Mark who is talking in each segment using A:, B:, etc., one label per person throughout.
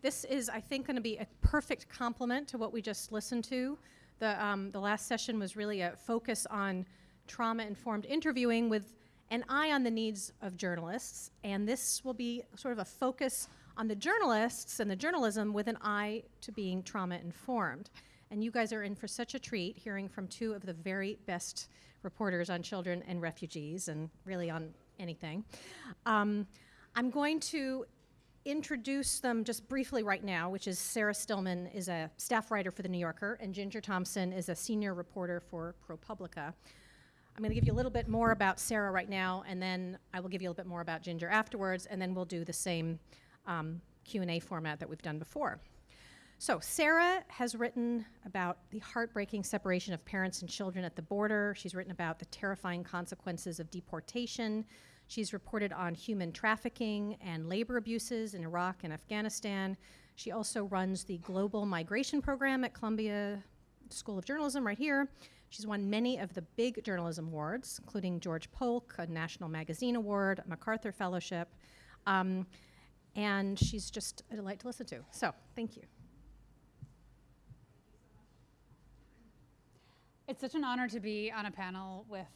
A: This is, I think, going to be a perfect complement to what we just listened to. The last session was really a focus on trauma-informed interviewing with an eye on the needs of journalists, and this will be sort of a focus on the journalists and the journalism with an eye to being trauma-informed. And you guys are in for such a treat, hearing from two of the very best reporters on children and refugees, and really on anything. I'm going to introduce them just briefly right now, which is Sarah Stillman is a staff writer for The New Yorker, and Ginger Thompson is a senior reporter for ProPublica. I'm going to give you a little bit more about Sarah right now, and then I will give you a little bit more about Ginger afterwards, and then we'll do the same Q&A format that we've done before. So Sarah has written about the heartbreaking separation of parents and children at the border. She's written about the terrifying consequences of deportation. She's reported on human trafficking and labor abuses in Iraq and Afghanistan. She also runs the Global Migration Program at Columbia School of Journalism right here. She's won many of the big journalism awards, including George Polk, a National Magazine Award, a MacArthur Fellowship, and she's just a delight to listen to. So, thank you.
B: It's such an honor to be on a panel with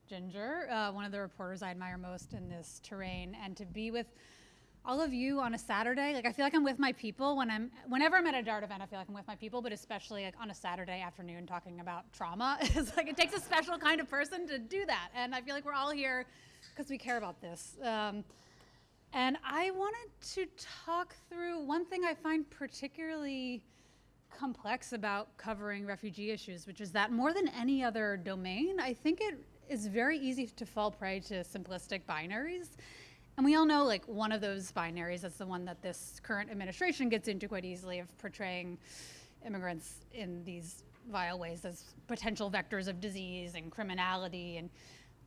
B: Ginger, one of the reporters I admire most in this terrain, and to be with all of you on a Saturday. Like, I feel like I'm with my people whenever I'm at a DART event. I feel like I'm with my people, but especially like on a Saturday afternoon talking about trauma. It's like it takes a special kind of person to do that, and I feel like we're all here because we care about this. And I wanted to talk through one thing I find particularly complex about covering refugee issues, which is that more than any other domain, I think it is very easy to fall prey to simplistic binaries. And we all know, like, one of those binaries, that's the one that this current administration gets into quite easily, of portraying immigrants in these vile ways as potential vectors of disease and criminality. And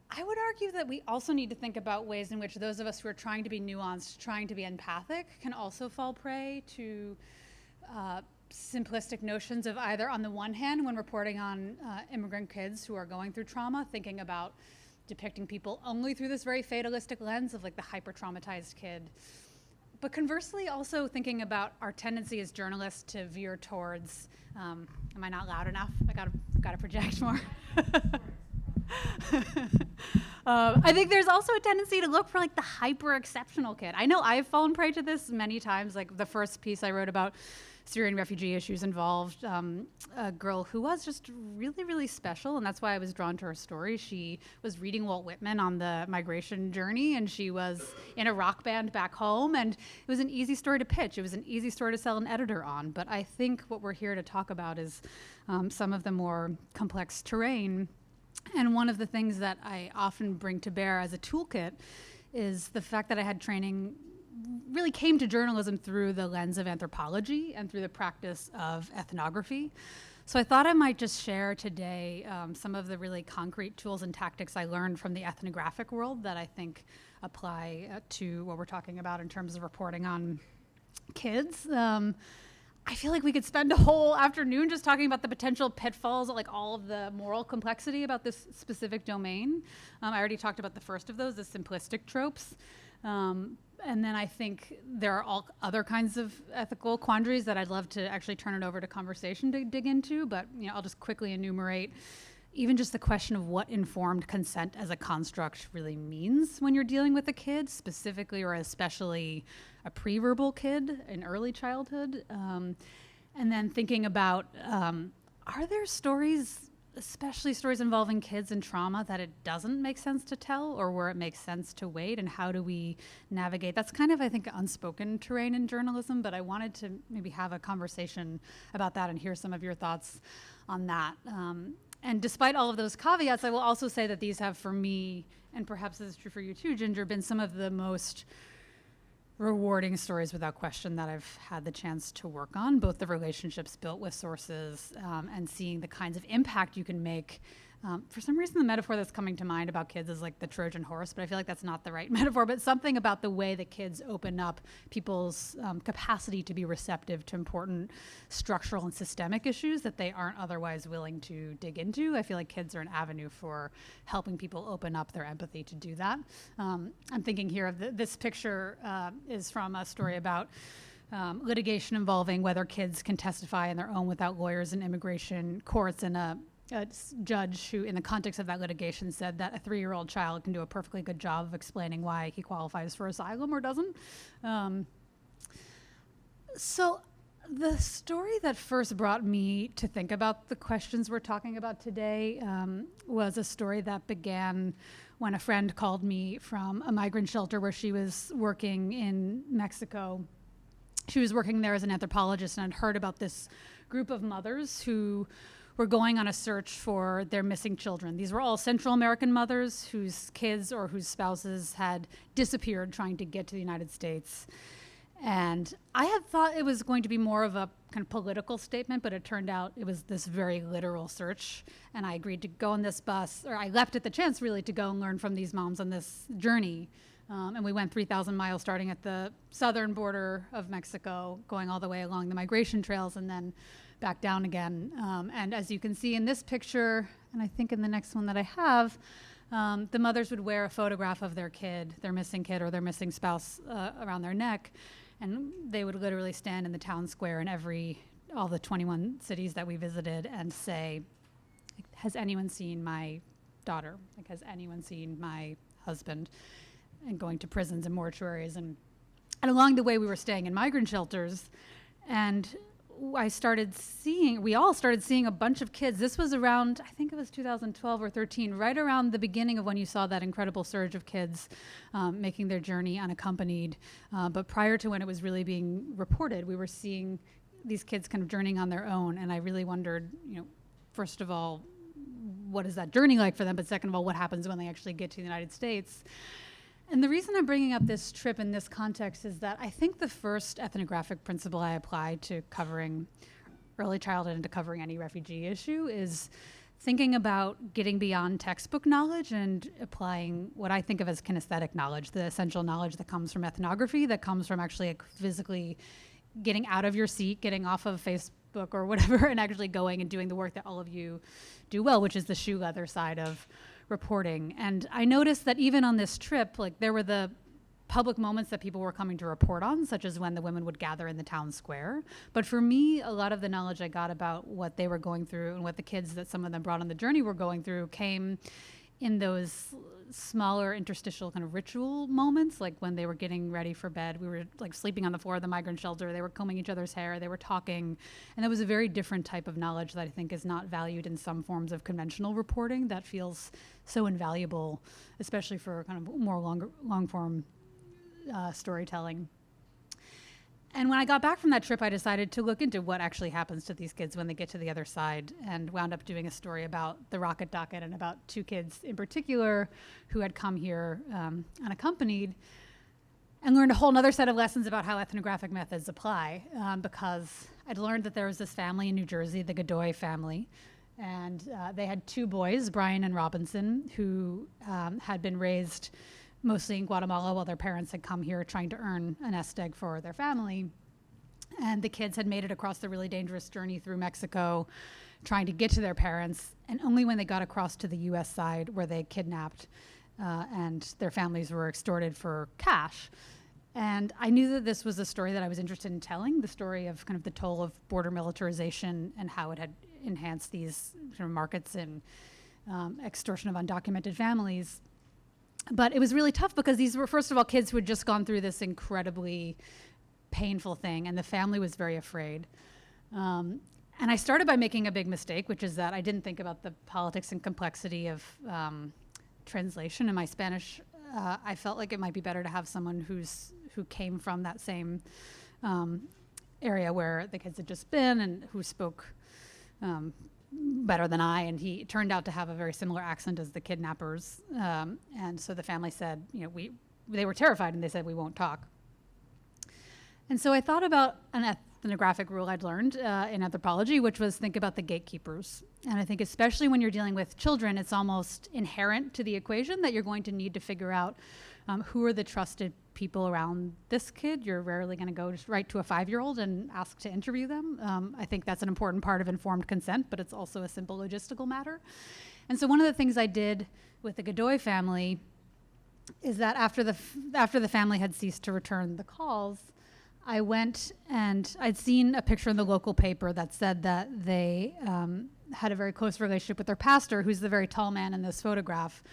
B: I would argue that we also need to think about ways in which those of us who are trying to be nuanced, trying to be empathic, can also fall prey to simplistic notions of either, on the one hand, when reporting on immigrant kids who are going through trauma, thinking about depicting people only through this very fatalistic lens of like the hyper-traumatized kid. But conversely, also thinking about our tendency as journalists to veer towards, am I not loud enough? I gotta project more. I think there's also a tendency to look for like the hyper-exceptional kid. I know I've fallen prey to this many times. Like the first piece I wrote about Syrian refugee issues involved a girl who was just really, really special, and that's why I was drawn to her story. She was reading Walt Whitman on the migration journey, and she was in a rock band back home, and it was an easy story to pitch. It was an easy story to sell an editor on, but I think what we're here to talk about is some of the more complex terrain. And one of the things that I often bring to bear as a toolkit is the fact that I had training, really came to journalism through the lens of anthropology and through the practice of ethnography. So I thought I might just share today some of the really concrete tools and tactics I learned from the ethnographic world that I think apply to what we're talking about in terms of reporting on kids. I feel like we could spend a whole afternoon just talking about the potential pitfalls, like all of the moral complexity about this specific domain. I already talked about the first of those, the simplistic tropes. And then I think there are all other kinds of ethical quandaries that I'd love to actually turn it over to conversation to dig into, but I'll just quickly enumerate even just the question of what informed consent as a construct really means when you're dealing with a kid, specifically or especially a pre-verbal kid in early childhood. And then thinking about, are there stories, especially stories involving kids and trauma, that it doesn't make sense to tell, or where it makes sense to wait, and how do we navigate? That's kind of, I think, unspoken terrain in journalism, but I wanted to maybe have a conversation about that and hear some of your thoughts on that. And despite all of those caveats, I will also say that these have, for me, and perhaps this is true for you too, Ginger, been some of the most rewarding stories without question that I've had the chance to work on, both the relationships built with sources and seeing the kinds of impact you can make. For some reason, the metaphor that's coming to mind about kids is like the Trojan horse, but I feel like that's not the right metaphor, but something about the way that kids open up people's capacity to be receptive to important structural and systemic issues that they aren't otherwise willing to dig into. I feel like kids are an avenue for helping people open up their empathy to do that. I'm thinking here of this picture is from a story about litigation involving whether kids can testify on their own without lawyers in immigration courts, and a judge who, in the context of that litigation, said that a 3-year-old child can do a perfectly good job of explaining why he qualifies for asylum or doesn't. So the story that first brought me to think about the questions we're talking about today was a story that began when a friend called me from a migrant shelter where she was working in Mexico. She was working there as an anthropologist and had heard about this group of mothers who were going on a search for their missing children. These were all Central American mothers whose kids or whose spouses had disappeared trying to get to the United States. And I had thought it was going to be more of a kind of political statement, but it turned out it was this very literal search. And I agreed to go on this bus, or I leapt at the chance really to go and learn from these moms on this journey. And we went 3,000 miles starting at the southern border of Mexico, going all the way along the migration trails and then back down again. And as you can see in this picture, and I think in the next one that I have, the mothers would wear a photograph of their kid, their missing kid or their missing spouse around their neck. And they would literally stand in the town square in all the 21 cities that we visited and say, has anyone seen my daughter? Like, has anyone seen my husband? And going to prisons and mortuaries. And along the way, we were staying in migrant shelters. And we all started seeing a bunch of kids. This was around, I think it was 2012 or 13, right around the beginning of when you saw that incredible surge of kids making their journey unaccompanied. But prior to when it was really being reported, we were seeing these kids kind of journeying on their own. And I really wondered, first of all, what is that journey like for them? But second of all, what happens when they actually get to the United States? And the reason I'm bringing up this trip in this context is that I think the first ethnographic principle I applied to covering early childhood and to covering any refugee issue is thinking about getting beyond textbook knowledge and applying what I think of as kinesthetic knowledge, the essential knowledge that comes from ethnography, that comes from actually physically getting out of your seat, getting off of Facebook or whatever, and actually going and doing the work that all of you do well, which is the shoe leather side of reporting. And I noticed that even on this trip, like, there were the public moments that people were coming to report on, such as when the women would gather in the town square. But for me, a lot of the knowledge I got about what they were going through and what the kids that some of them brought on the journey were going through came in those smaller interstitial kind of ritual moments, like when they were getting ready for bed. We were like sleeping on the floor of the migrant shelter. They were combing each other's hair. They were talking. And that was a very different type of knowledge that I think is not valued in some forms of conventional reporting that feels so invaluable, especially for kind of more long form storytelling. And when I got back from that trip, I decided to look into what actually happens to these kids when they get to the other side, and wound up doing a story about the rocket docket and about 2 kids in particular who had come here unaccompanied, and learned a whole other set of lessons about how ethnographic methods apply, because I'd learned that there was this family in New Jersey, the Godoy family, and they had 2 boys, Brian and Robinson, who had been raised mostly in Guatemala while their parents had come here trying to earn a nest egg for their family. And the kids had made it across the really dangerous journey through Mexico trying to get to their parents. And only when they got across to the US side were they kidnapped and their families were extorted for cash. And I knew that this was a story that I was interested in telling, the story of kind of the toll of border militarization and how it had enhanced these sort of markets and extortion of undocumented families. But it was really tough because these were, first of all, kids who had just gone through this incredibly painful thing, and the family was very afraid. And I started by making a big mistake, which is that I didn't think about the politics and complexity of translation. In my Spanish, I felt like it might be better to have someone who came from that same area where the kids had just been and who spoke better than I, and he turned out to have a very similar accent as the kidnappers. And so the family said, they were terrified, and they said, we won't talk. And so I thought about an ethnographic rule I'd learned in anthropology, which was think about the gatekeepers. And I think especially when you're dealing with children, it's almost inherent to the equation that you're going to need to figure out who are the trusted people around this kid. You're rarely going to go just right to a 5-year-old and ask to interview them. I think that's an important part of informed consent, but it's also a simple logistical matter. And so one of the things I did with the Godoy family is that after the family had ceased to return the calls, I went and I'd seen a picture in the local paper that said that they had a very close relationship with their pastor, who's the very tall man in this photograph.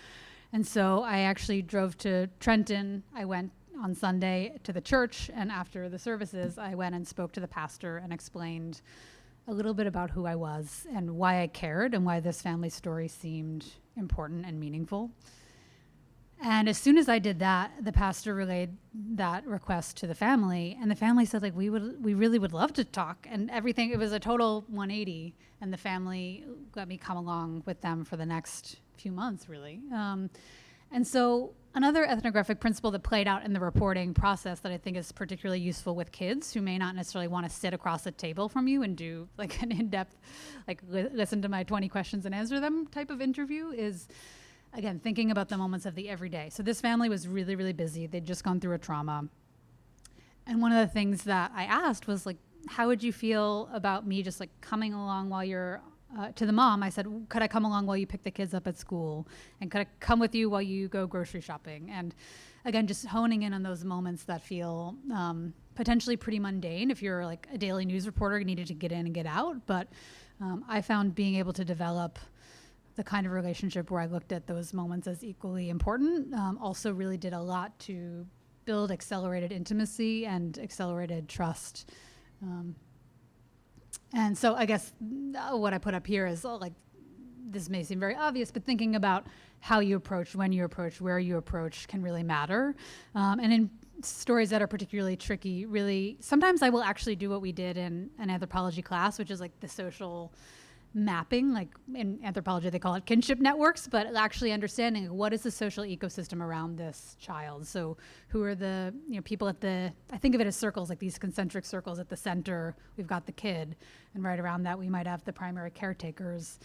B: And so I actually drove to Trenton. I went on Sunday to the church, and after the services, I went and spoke to the pastor and explained a little bit about who I was and why I cared and why this family story seemed important and meaningful. And as soon as I did that, the pastor relayed that request to the family, and the family said, like, we really would love to talk, and everything. It was a total 180, and the family let me come along with them for the next few months, really. And so another ethnographic principle that played out in the reporting process that I think is particularly useful with kids who may not necessarily want to sit across a table from you and do like an in-depth, like listen to my 20 questions and answer them type of interview is, again, thinking about the moments of the everyday. So this family was really, really busy. They'd just gone through a trauma. And one of the things that I asked was, like, how would you feel about me just like coming along while you're, to the mom, I said, could I come along while you pick the kids up at school? And could I come with you while you go grocery shopping? And again, just honing in on those moments that feel potentially pretty mundane if you're like a daily news reporter, you needed to get in and get out. But I found being able to develop the kind of relationship where I looked at those moments as equally important also really did a lot to build accelerated intimacy and accelerated trust. And so I guess what I put up here is like, this may seem very obvious, but thinking about how you approach, when you approach, where you approach can really matter. And in stories that are particularly tricky, really, sometimes I will actually do what we did in an anthropology class, which is like the social mapping, like in anthropology they call it kinship networks, but actually understanding what is the social ecosystem around this child. So who are the people at the, I think of it as circles, like these concentric circles. At the center we've got the kid, and right around that we might have the primary caretakers,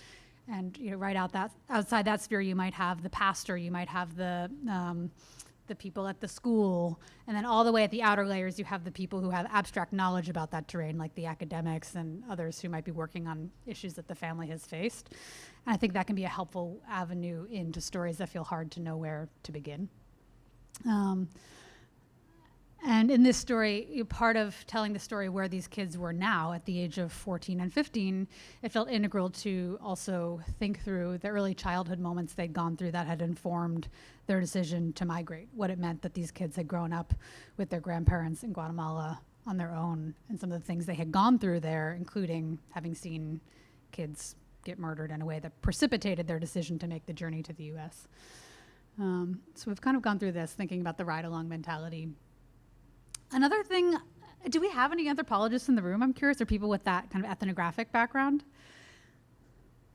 B: and right outside that sphere you might have the pastor, you might have the people at the school, and then all the way at the outer layers you have the people who have abstract knowledge about that terrain, like the academics and others who might be working on issues that the family has faced. And I think that can be a helpful avenue into stories that feel hard to know where to begin. And in this story, part of telling the story where these kids were now at the age of 14 and 15, it felt integral to also think through the early childhood moments they'd gone through that had informed their decision to migrate, what it meant that these kids had grown up with their grandparents in Guatemala on their own, and some of the things they had gone through there, including having seen kids get murdered in a way that precipitated their decision to make the journey to the US. So we've kind of gone through this, thinking about the ride-along mentality. Another thing, do we have any anthropologists in the room? I'm curious, or people with that kind of ethnographic background?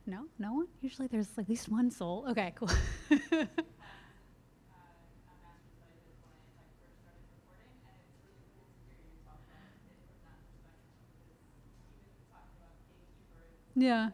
B: No? No one? Usually there's at least one soul. Okay, cool. Yeah.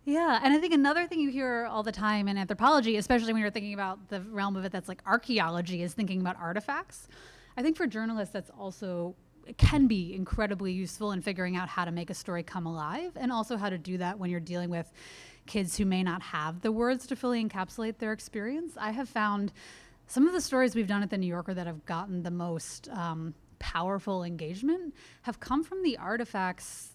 B: Yeah, and I think another thing you hear all the time in anthropology, especially when you're thinking about the realm of it that's like archaeology, is thinking about artifacts. I think for journalists that's also, it can be incredibly useful in figuring out how to make a story come alive, and also how to do that when you're dealing with kids who may not have the words to fully encapsulate their experience. I have found some of the stories we've done at The New Yorker that have gotten the most powerful engagement have come from the artifacts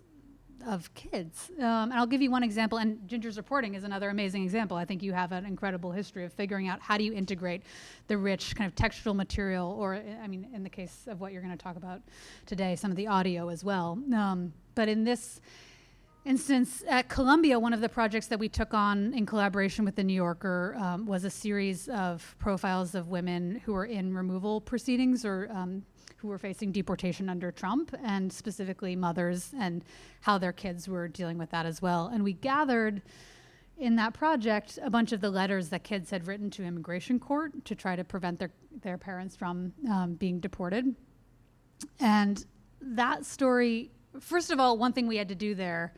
B: of kids. And I'll give you one example, and Ginger's reporting is another amazing example. I think you have an incredible history of figuring out how do you integrate the rich kind of textual material, or I mean, in the case of what you're going to talk about today, some of the audio as well. But in this instance, at Columbia, one of the projects that we took on in collaboration with The New Yorker was a series of profiles of women who were in removal proceedings, or who were facing deportation under Trump, and specifically mothers and how their kids were dealing with that as well. And we gathered in that project a bunch of the letters that kids had written to immigration court to try to prevent their parents from being deported. And that story, first of all, one thing we had to do there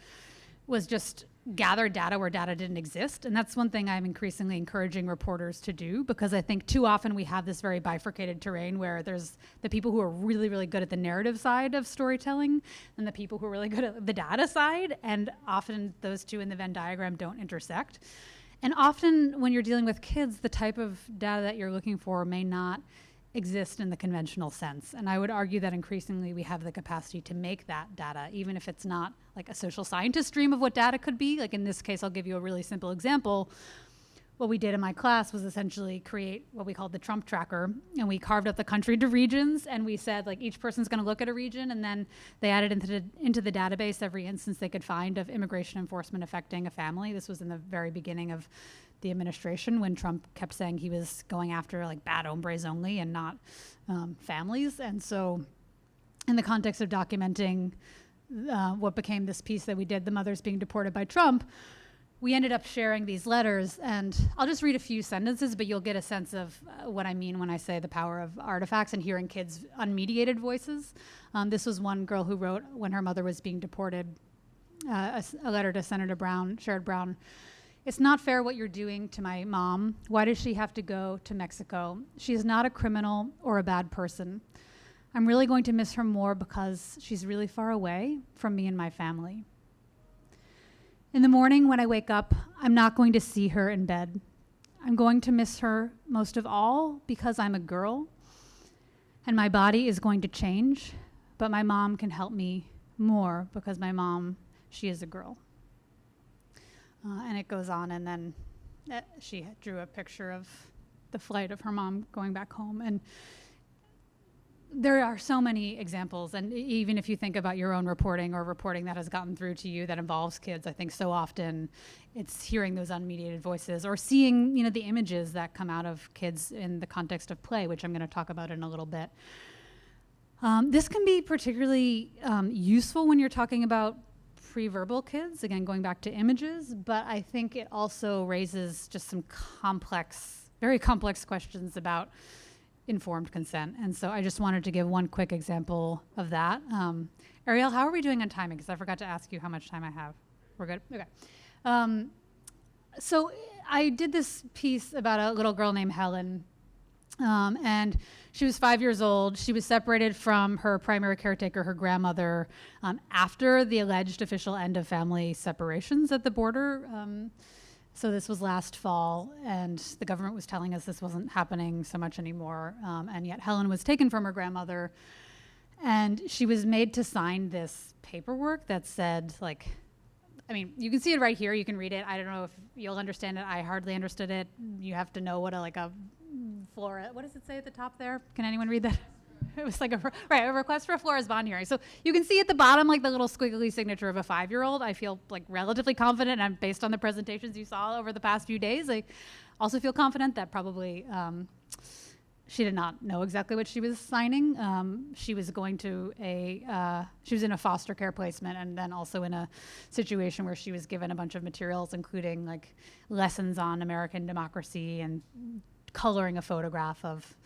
B: was just gather data where data didn't exist. And that's one thing I'm increasingly encouraging reporters to do, because I think too often we have this very bifurcated terrain where there's the people who are really, really good at the narrative side of storytelling and the people who are really good at the data side. And often those two in the Venn diagram don't intersect. And often when you're dealing with kids, the type of data that you're looking for may not exist in the conventional sense. And I would argue that increasingly we have the capacity to make that data, even if it's not like a social scientist dream of what data could be. Like in this case, I'll give you a really simple example. What we did in my class was essentially create what we called the Trump tracker, and we carved up the country into regions, and we said like each person's going to look at a region, and then they added into the database every instance they could find of immigration enforcement affecting a family. This was in the very beginning of the administration when Trump kept saying he was going after like bad hombres only and not families. And so in the context of documenting what became this piece that we did, the mothers being deported by Trump, we ended up sharing these letters, and I'll just read a few sentences, but you'll get a sense of what I mean when I say the power of artifacts and hearing kids' unmediated voices. This was one girl who wrote when her mother was being deported, a letter to Senator Brown, Sherrod Brown. "It's not fair what you're doing to my mom. Why does she have to go to Mexico? She is not a criminal or a bad person. I'm really going to miss her more because she's really far away from me and my family. In the morning when I wake up, I'm not going to see her in bed. I'm going to miss her most of all because I'm a girl, and my body is going to change, but my mom can help me more because my mom, she is a girl." And it goes on, and then she drew a picture of the flight of her mom going back home. And there are so many examples, and even if you think about your own reporting or reporting that has gotten through to you that involves kids, I think so often it's hearing those unmediated voices or seeing, you know, the images that come out of kids in the context of play, which I'm going to talk about in a little bit. This can be particularly useful when you're talking about pre-verbal kids, again, going back to images, but I think it also raises just some complex, very complex questions about informed consent. And so I just wanted to give one quick example of that. Ariel, how are we doing on timing? Because I forgot to ask you how much time I have. We're good? Okay. So I did this piece about a little girl named Helen, and she was 5 years old. She was separated from her primary caretaker, her grandmother, after the alleged official end of family separations at the border. So this was last fall, and the government was telling us this wasn't happening so much anymore, and yet Helen was taken from her grandmother, and she was made to sign this paperwork that said, like, I mean, you can see it right here, you can read it. I don't know if you'll understand it. I hardly understood it. You have to know what a flora, what does it say at the top there? Can anyone read that? It was like a request for a Flores bond hearing. So you can see at the bottom, like the little squiggly signature of a 5-year-old. I feel like relatively confident, and based on the presentations you saw over the past few days, I also feel confident that probably she did not know exactly what she was signing. She was going to she was in a foster care placement, and then also in a situation where she was given a bunch of materials, including like lessons on American democracy and coloring a photograph of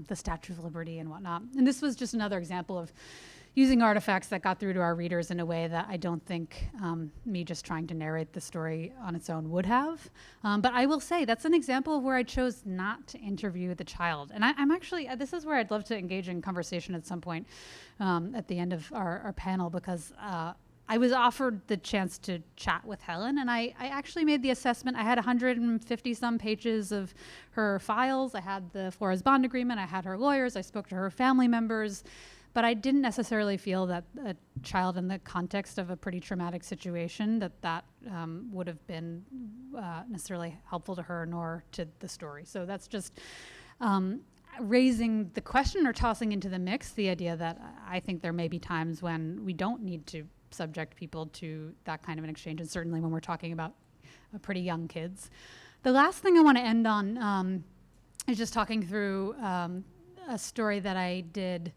B: the Statue of Liberty and whatnot. And this was just another example of using artifacts that got through to our readers in a way that I don't think me just trying to narrate the story on its own would have. But I will say that's an example of where I chose not to interview the child. And I'm actually, this is where I'd love to engage in conversation at some point at the end of our panel, because I was offered the chance to chat with Helen, and I actually made the assessment. I had 150 some pages of her files. I had the Flores bond agreement. I had her lawyers. I spoke to her family members, but I didn't necessarily feel that a child in the context of a pretty traumatic situation that would have been necessarily helpful to her nor to the story. So that's just raising the question or tossing into the mix the idea that I think there may be times when we don't need to subject people to that kind of an exchange, and certainly when we're talking about pretty young kids. The last thing I want to end on is just talking through a story that I did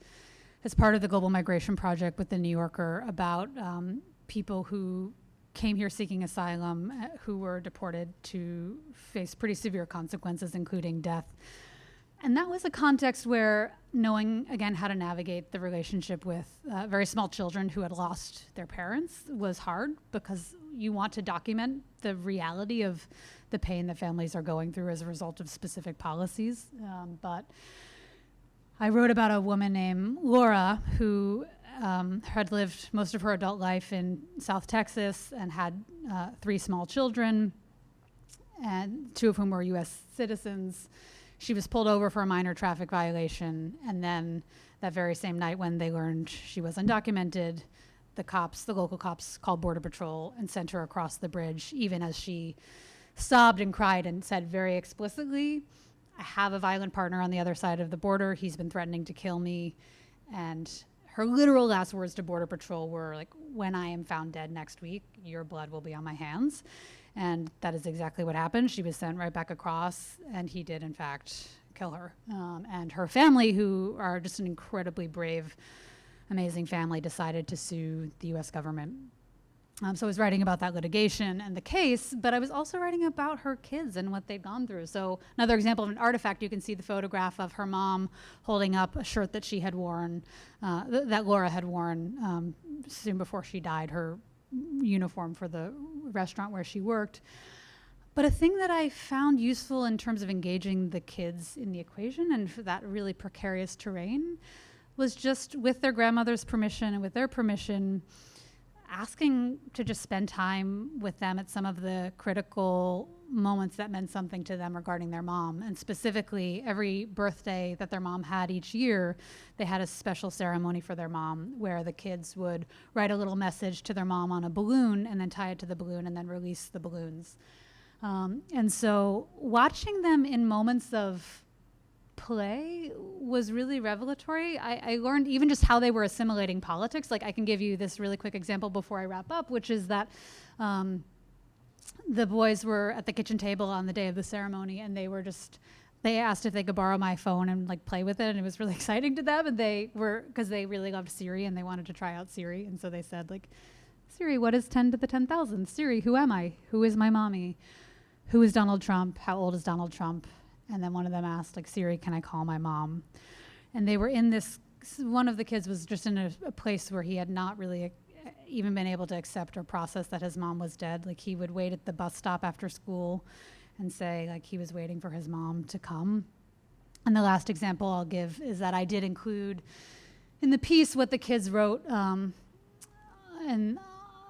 B: as part of the Global Migration Project with the New Yorker about people who came here seeking asylum who were deported to face pretty severe consequences, including death. And that was a context where knowing, again, how to navigate the relationship with very small children who had lost their parents was hard, because you want to document the reality of the pain that families are going through as a result of specific policies. But I wrote about a woman named Laura who had lived most of her adult life in South Texas and had 3 small children, and 2 of whom were U.S. citizens. she was pulled over for a minor traffic violation, and then that very same night when they learned she was undocumented, the local cops called Border Patrol and sent her across the bridge, even as she sobbed and cried and said very explicitly, I have a violent partner on the other side of the border. He's been threatening to kill me. And her literal last words to Border Patrol were like, when I am found dead next week, your blood will be on my hands. And that is exactly what happened. She was sent right back across, and he did, in fact, kill her. And her family, who are just an incredibly brave, amazing family, decided to sue the US government. So I was writing about that litigation and the case, but I was also writing about her kids and what they'd gone through. So another example of an artifact, you can see the photograph of her mom holding up a shirt that she had worn, that Laura had worn soon before she died, her uniform for the restaurant where she worked. But a thing that I found useful in terms of engaging the kids in the equation and for that really precarious terrain was just with their grandmother's permission and with their permission, asking to just spend time with them at some of the critical moments that meant something to them regarding their mom. And specifically, every birthday that their mom had each year, they had a special ceremony for their mom where the kids would write a little message to their mom on a balloon and then tie it to the balloon and then release the balloons. And so watching them in moments of play was really revelatory. I learned even just how they were assimilating politics. Like, I can give you this really quick example before I wrap up, which is that the boys were at the kitchen table on the day of the ceremony, and they asked if they could borrow my phone and like play with it, and it was really exciting to them. And because they really loved Siri and they wanted to try out Siri, and so they said like, Siri, what is 10 to the 10,000? Siri, who am I? Who is my mommy? Who is Donald Trump? How old is Donald Trump? And then one of them asked, like, Siri, can I call my mom? And they were in this, one of the kids was just in a place where he had not really even been able to accept or process that his mom was dead. Like, he would wait at the bus stop after school and say, like, he was waiting for his mom to come. And the last example I'll give is that I did include in the piece what the kids wrote and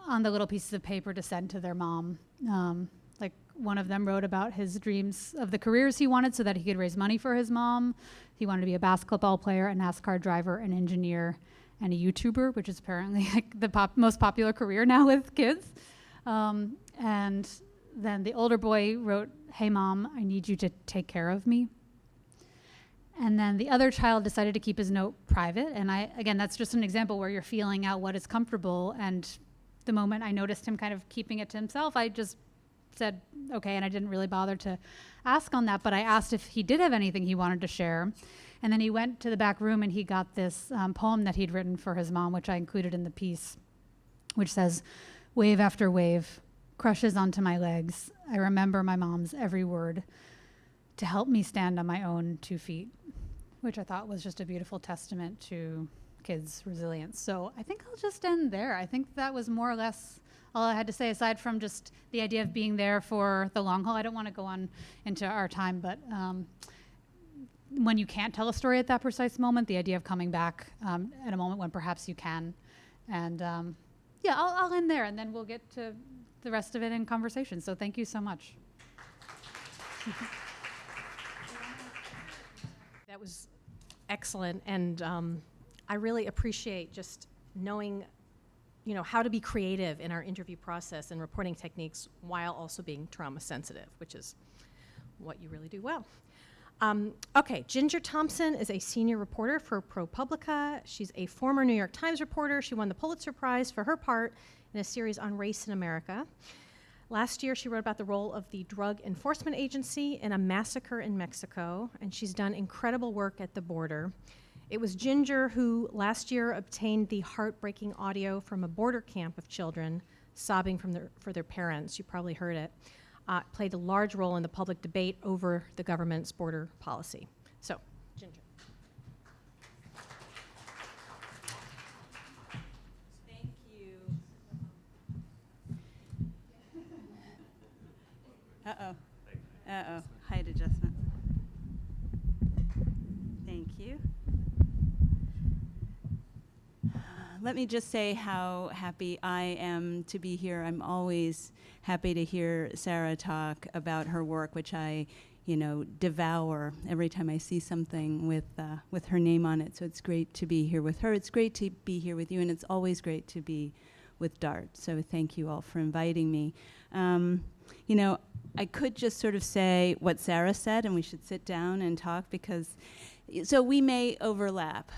B: on the little pieces of paper to send to their mom. One of them wrote about his dreams of the careers he wanted so that he could raise money for his mom. He wanted to be a basketball player, a NASCAR driver, an engineer, and a YouTuber, which is apparently like the most popular career now with kids. And then the older boy wrote, hey mom, I need you to take care of me. And then the other child decided to keep his note private. And again, that's just an example where you're feeling out what is comfortable. And the moment I noticed him kind of keeping it to himself, I just said, okay, and I didn't really bother to ask on that, but I asked if he did have anything he wanted to share. And then he went to the back room and he got this poem that he'd written for his mom, which I included in the piece, which says, wave after wave crushes onto my legs. I remember my mom's every word to help me stand on my own 2 feet, which I thought was just a beautiful testament to kids' resilience. So I think I'll just end there. I think that was more or less all I had to say, aside from just the idea of being there for the long haul. I don't want to go on into our time, but when you can't tell a story at that precise moment, the idea of coming back at a moment when perhaps you can. And yeah, I'll end there, and then we'll get to the rest of it in conversation. So thank you so much.
A: That was excellent, and I really appreciate just knowing how to be creative in our interview process and reporting techniques while also being trauma sensitive, which is what you really do well. Okay, Ginger Thompson is a senior reporter for ProPublica. She's a former New York Times reporter. She won the Pulitzer Prize for her part in a series on race in America. Last year, she wrote about the role of the Drug Enforcement Agency in a massacre in Mexico, and she's done incredible work at the border. It was Ginger who last year obtained the heartbreaking audio from a border camp of children sobbing for their parents. You probably heard it. Played a large role in the public debate over the government's border policy. So, Ginger.
C: Thank you. Height adjustment. Thank you. Let me just say how happy I am to be here. I'm always happy to hear Sarah talk about her work, which I devour every time I see something with her name on it. So it's great to be here with her. It's great to be here with you, and it's always great to be with DART. So thank you all for inviting me. I could just sort of say what Sarah said, and we should sit down and talk because, so we may overlap.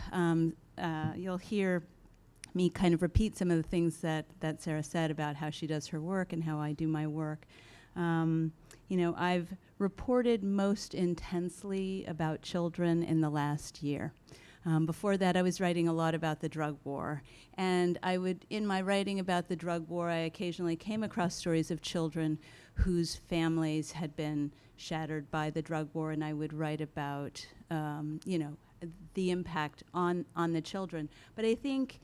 C: You'll hear me kind of repeat some of the things that Sarah said about how she does her work and how I do my work. I've reported most intensely about children in the last year. Before that, I was writing a lot about the drug war. And in my writing about the drug war, I occasionally came across stories of children whose families had been shattered by the drug war, and I would write about, the impact on the children. But I think,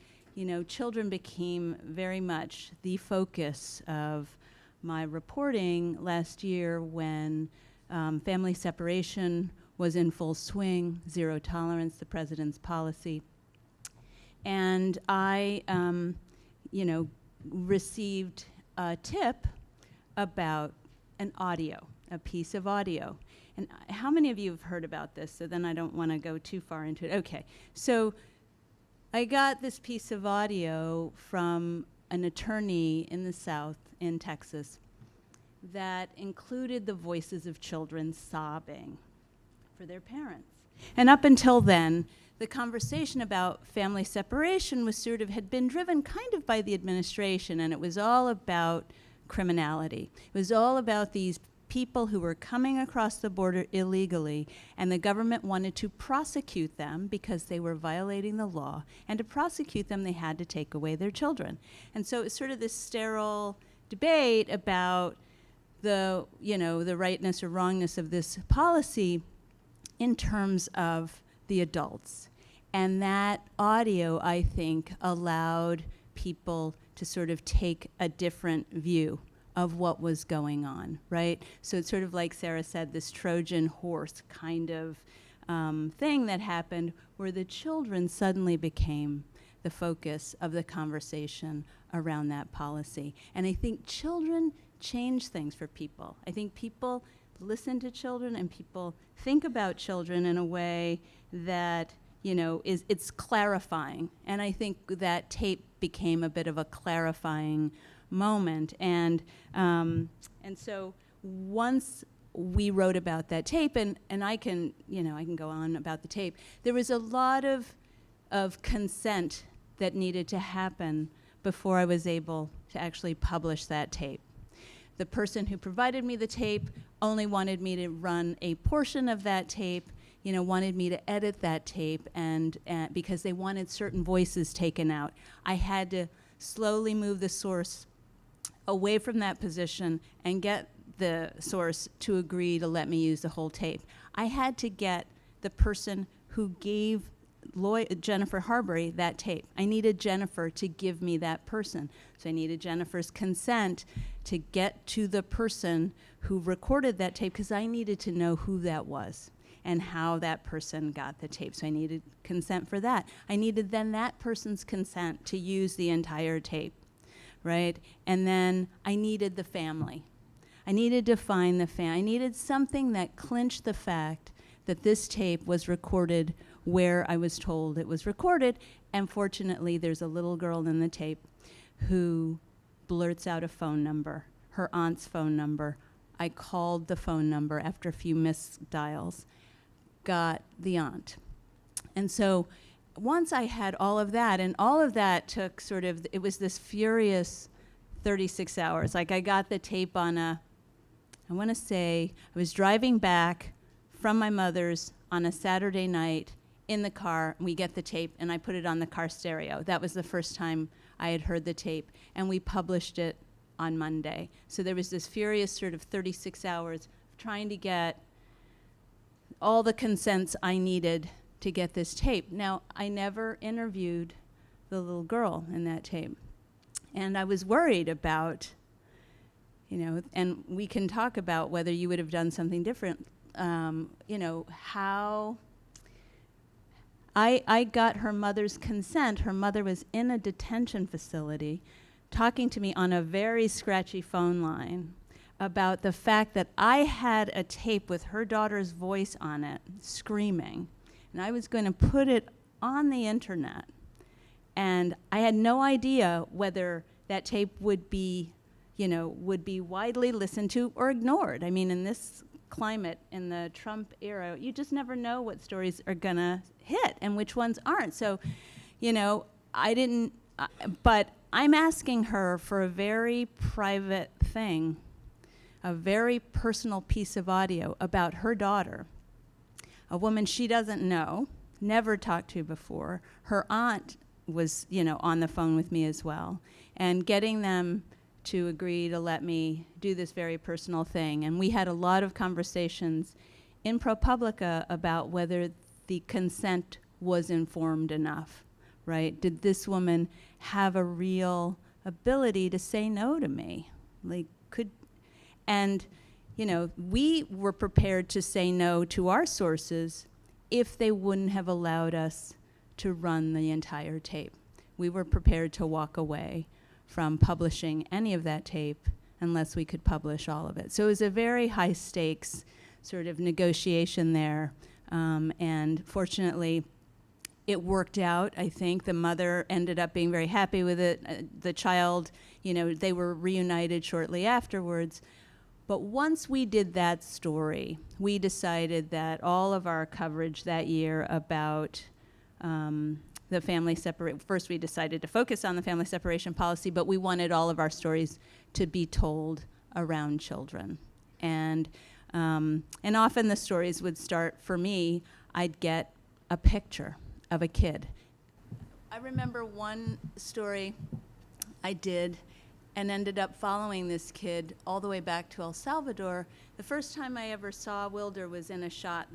C: children became very much the focus of my reporting last year when family separation was in full swing, zero tolerance, the president's policy. And I, received a tip about a piece of audio. And how many of you have heard about this? So then I don't want to go too far into it. Okay, so I got this piece of audio from an attorney in the South, in Texas, that included the voices of children sobbing for their parents. And up until then, the conversation about family separation had been driven kind of by the administration, and it was all about criminality. It was all about these people who were coming across the border illegally, and the government wanted to prosecute them because they were violating the law, and to prosecute them, they had to take away their children. And so it was sort of this sterile debate about the rightness or wrongness of this policy in terms of the adults. And that audio, I think, allowed people to sort of take a different view of what was going on, right? So it's sort of like Sarah said, this Trojan horse kind of thing that happened where the children suddenly became the focus of the conversation around that policy. And I think children change things for people. I think people listen to children and people think about children in a way that, it's clarifying. And I think that tape became a bit of a clarifying moment. And so once we wrote about that tape, and I can go on about the tape, there was a lot of consent that needed to happen before I was able to actually publish that tape. The person who provided me the tape only wanted me to run a portion of that tape, wanted me to edit that tape, and because they wanted certain voices taken out. I had to slowly move the source away from that position and get the source to agree to let me use the whole tape. I had to get the person who gave Jennifer Harbury that tape. I needed Jennifer to give me that person. So I needed Jennifer's consent to get to the person who recorded that tape because I needed to know who that was and how that person got the tape. So I needed consent for that. I needed then that person's consent to use the entire tape, right? And then I needed the family. I needed to find the family. I needed something that clinched the fact that this tape was recorded where I was told it was recorded. And fortunately, there's a little girl in the tape who blurts out a phone number, her aunt's phone number. I called the phone number after a few missed dials, got the aunt. And so once I had all of that, and all of that took it was this furious 36 hours. Like I got the tape on I want to say, I was driving back from my mother's on a Saturday night in the car, and we get the tape, and I put it on the car stereo. That was the first time I had heard the tape, and we published it on Monday. So there was this furious sort of 36 hours of trying to get all the consents I needed to get this tape. Now, I never interviewed the little girl in that tape, and I was worried about, and we can talk about whether you would have done something different, how I got her mother's consent. Her mother was in a detention facility talking to me on a very scratchy phone line about the fact that I had a tape with her daughter's voice on it, screaming, and I was going to put it on the internet. And I had no idea whether that tape would be widely listened to or ignored. I mean, in this climate, in the Trump era, you just never know what stories are gonna hit and which ones aren't. So, but I'm asking her for a very private thing, a very personal piece of audio about her daughter, a woman she doesn't know, never talked to before. Her aunt was, on the phone with me as well, and getting them to agree to let me do this very personal thing. And we had a lot of conversations in ProPublica about whether the consent was informed enough, right? Did this woman have a real ability to say no to me? We were prepared to say no to our sources if they wouldn't have allowed us to run the entire tape. We were prepared to walk away from publishing any of that tape unless we could publish all of it. So it was a very high stakes sort of negotiation there. And fortunately, it worked out. I think the mother ended up being very happy with it. The child, they were reunited shortly afterwards. But once we did that story, we decided that all of our coverage that year about the family separate. First, we decided to focus on the family separation policy, but we wanted all of our stories to be told around children. And often the stories would start, for me, I'd get a picture of a kid. I remember one story I did and ended up following this kid all the way back to El Salvador. The first time I ever saw Wilder was in this shot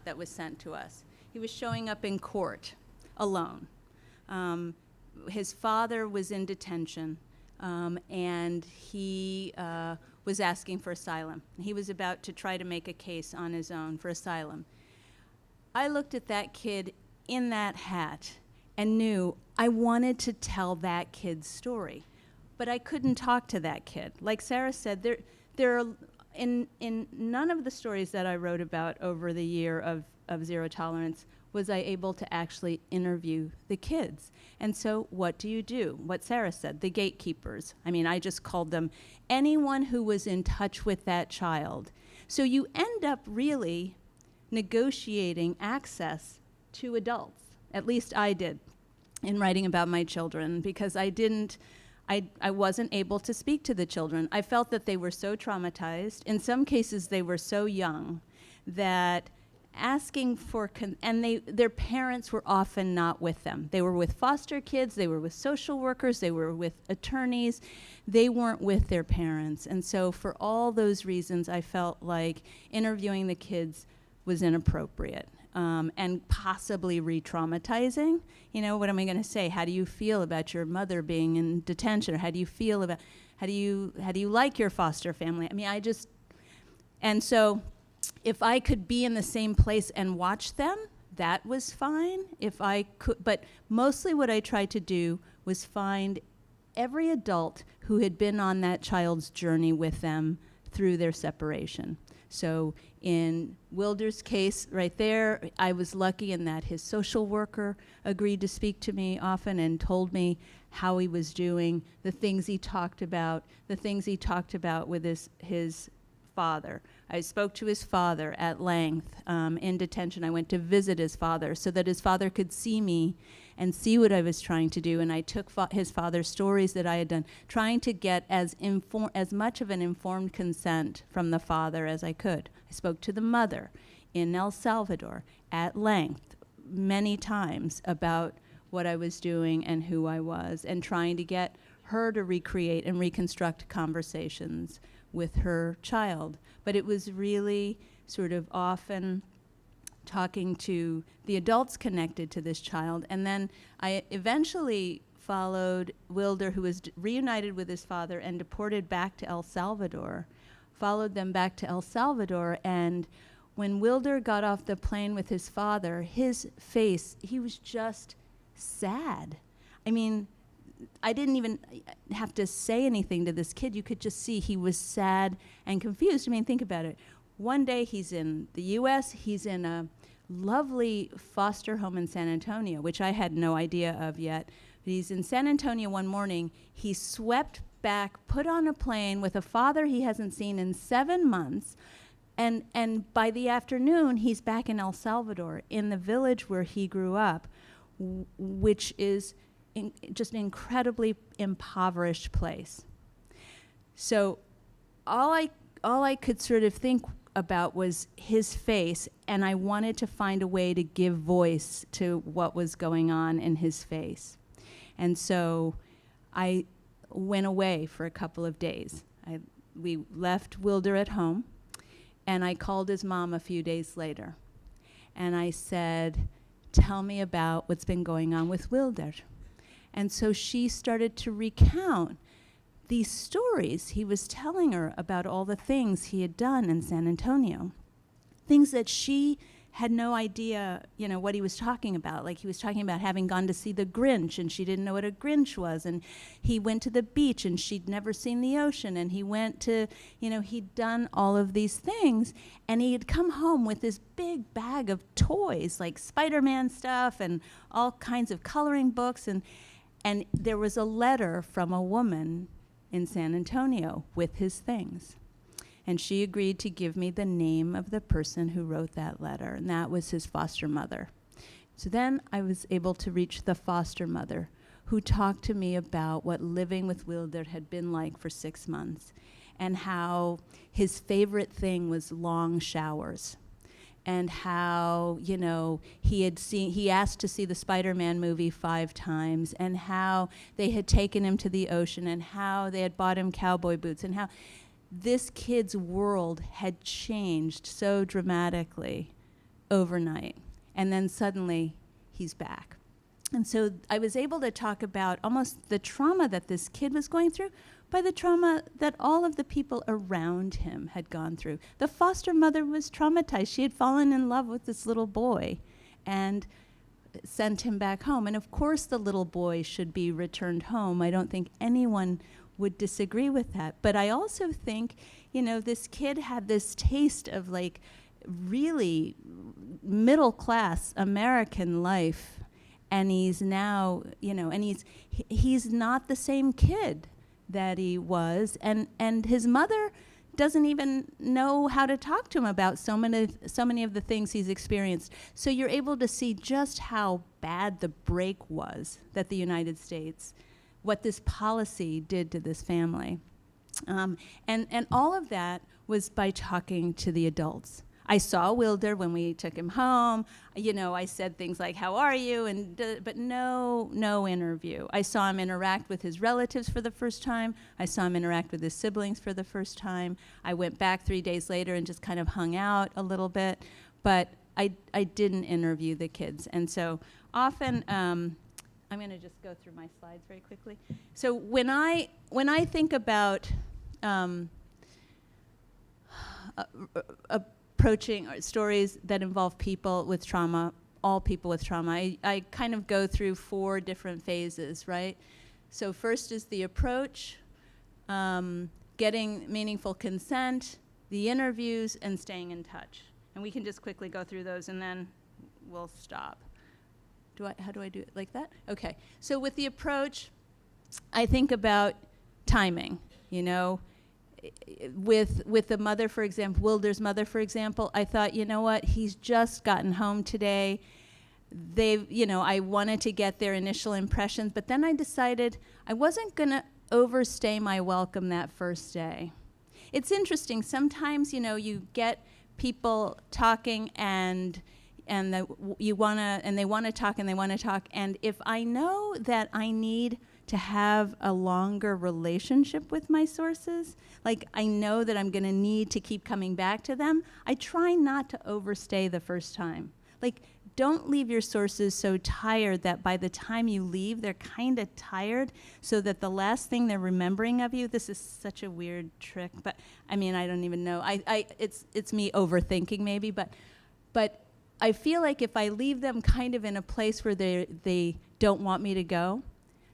C: that was sent to us. He was showing up in court alone. His father was in detention, and he was asking for asylum. He was about to try to make a case on his own for asylum. I looked at that kid in that hat and knew I wanted to tell that kid's story, but I couldn't talk to that kid. Like Sarah said, there are in none of the stories that I wrote about over the year of Zero Tolerance was I able to actually interview the kids. And so what do you do? What Sarah said, the gatekeepers. I mean, I just called them anyone who was in touch with that child. So you end up really negotiating access to adults. At least I did in writing about my children, because I wasn't able to speak to the children. I felt that they were so traumatized. In some cases, they were so young that asking for, their parents were often not with them. They were with foster kids, they were with social workers, they were with attorneys. They weren't with their parents. And so for all those reasons, I felt like interviewing the kids was inappropriate. And possibly re-traumatizing. What am I going to say? How do you feel about your mother being in detention? Or how do you like your foster family? I mean, and so if I could be in the same place and watch them, that was fine. If I could, but mostly what I tried to do was find every adult who had been on that child's journey with them through their separation. So in Wilder's case right there, I was lucky in that his social worker agreed to speak to me often and told me how he was doing, the things he talked about with his father. I spoke to his father at length in detention. I went to visit his father so that his father could see me and see what I was trying to do. And I took his father's stories that I had done, trying to get as much of an informed consent from the father as I could. I spoke to the mother in El Salvador at length, many times, about what I was doing and who I was, and trying to get her to recreate and reconstruct conversations with her child. But it was really sort of often talking to the adults connected to this child. And then I eventually followed Wilder, who was reunited with his father and deported back to El Salvador, followed them back to El Salvador. And when Wilder got off the plane with his father, his face, he was just sad. I mean, I didn't even have to say anything to this kid. You could just see he was sad and confused. I mean, think about it. One day he's in the U.S., he's in a lovely foster home in San Antonio, which I had no idea of yet. But he's in San Antonio one morning. He swept back, put on a plane with a father he hasn't seen in 7 months. And by the afternoon, he's back in El Salvador, in the village where he grew up, which is just an incredibly impoverished place. So all I could sort of think about was his face, and I wanted to find a way to give voice to what was going on in his face. And so I went away for a couple of days. We left Wilder at home, and I called his mom a few days later. And I said, tell me about what's been going on with Wilder. And so she started to recount these stories he was telling her about all the things he had done in San Antonio, things that she had no idea, what he was talking about. Like, he was talking about having gone to see the Grinch, and she didn't know what a Grinch was, and he went to the beach, and she'd never seen the ocean, and he went to, he'd done all of these things, and he had come home with this big bag of toys, like Spider-Man stuff, and all kinds of coloring books, and there was a letter from a woman in San Antonio with his things. And she agreed to give me the name of the person who wrote that letter, and that was his foster mother. So then I was able to reach the foster mother, who talked to me about what living with Wilder had been like for 6 months, and how his favorite thing was long showers, and how, he asked to see the Spider-Man movie 5 times, and how they had taken him to the ocean, and how they had bought him cowboy boots, and how this kid's world had changed so dramatically overnight. And then suddenly, he's back. And so I was able to talk about almost the trauma that this kid was going through by the trauma that all of the people around him had gone through. The foster mother was traumatized. She had fallen in love with this little boy and sent him back home. And of course the little boy should be returned home. I don't think anyone would disagree with that. But I also think, this kid had this taste of like really middle class American life, and he's now, and he's not the same kid that he was, and his mother doesn't even know how to talk to him about so many of the things he's experienced. So you're able to see just how bad the break was that the United States, what this policy did to this family. And all of that was by talking to the adults. I saw Wilder when we took him home. I said things like, how are you? But no interview. I saw him interact with his relatives for the first time. I saw him interact with his siblings for the first time. I went back 3 days later and just kind of hung out a little bit. But I didn't interview the kids. And so often, I'm going to just go through my slides very quickly. So when I think about approaching stories that involve people with trauma, all people with trauma, I kind of go through 4 different phases, right? So first is the approach, getting meaningful consent, the interviews, and staying in touch. And we can just quickly go through those, and then we'll stop. How do I do it? Like that? Okay. So with the approach, I think about timing, With the mother, for example, Wilder's mother, for example, I thought, what? He's just gotten home today. I wanted to get their initial impressions, but then I decided I wasn't going to overstay my welcome that first day. It's interesting. Sometimes, you get people talking and they want to talk, and if I know that I need to have a longer relationship with my sources, like I know that I'm going to need to keep coming back to them, I try not to overstay the first time. Like, don't leave your sources so tired that by the time you leave, they're kind of tired, so that the last thing they're remembering of you, this is such a weird trick, but I mean, I don't even know. It's me overthinking maybe, but I feel like if I leave them kind of in a place where they don't want me to go,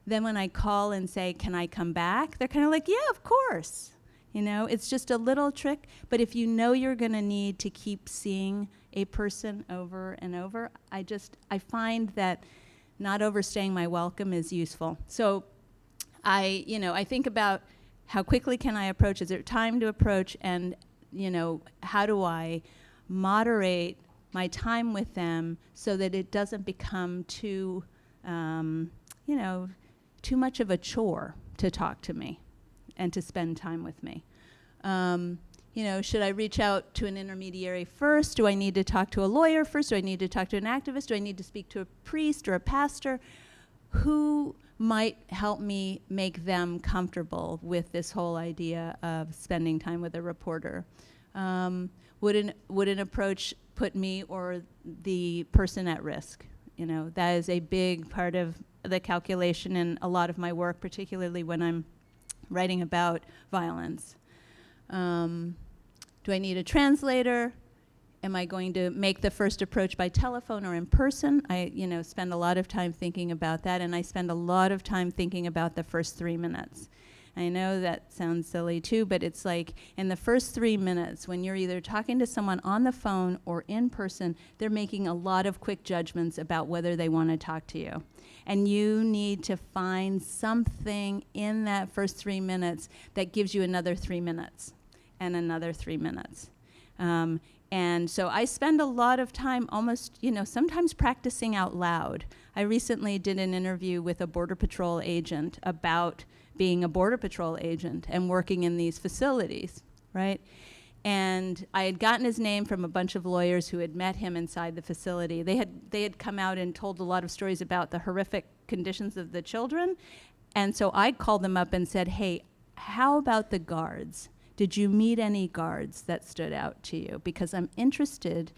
C: then when I call and say, can I come back? They're kind of like, yeah, of course. You know, it's just a little trick. But if you know you're going to need to keep seeing a person over and over, I find that not overstaying my welcome is useful. So I think about how quickly can I approach? Is there time to approach? And, how do I moderate my time with them so that it doesn't become too much of a chore to talk to me and to spend time with me. Should I reach out to an intermediary first? Do I need to talk to a lawyer first? Do I need to talk to an activist? Do I need to speak to a priest or a pastor? Who might help me make them comfortable with this whole idea of spending time with a reporter? Would an approach put me or the person at risk? That is a big part of the calculation in a lot of my work, particularly when I'm writing about violence. Do I need a translator? Am I going to make the first approach by telephone or in person? I spend a lot of time thinking about that, and I spend a lot of time thinking about the first 3 minutes. I know that sounds silly too, but it's like in the first 3 minutes, when you're either talking to someone on the phone or in person, they're making a lot of quick judgments about whether they want to talk to you. And you need to find something in that first 3 minutes that gives you another 3 minutes and another 3 minutes. And so I spend a lot of time almost, sometimes practicing out loud. I recently did an interview with a Border Patrol agent about being a Border Patrol agent and working in these facilities, right? And I had gotten his name from a bunch of lawyers who had met him inside the facility. They had come out and told a lot of stories about the horrific conditions of the children. And so I called them up and said, hey, how about the guards? Did you meet any guards that stood out to you? Because I'm interested.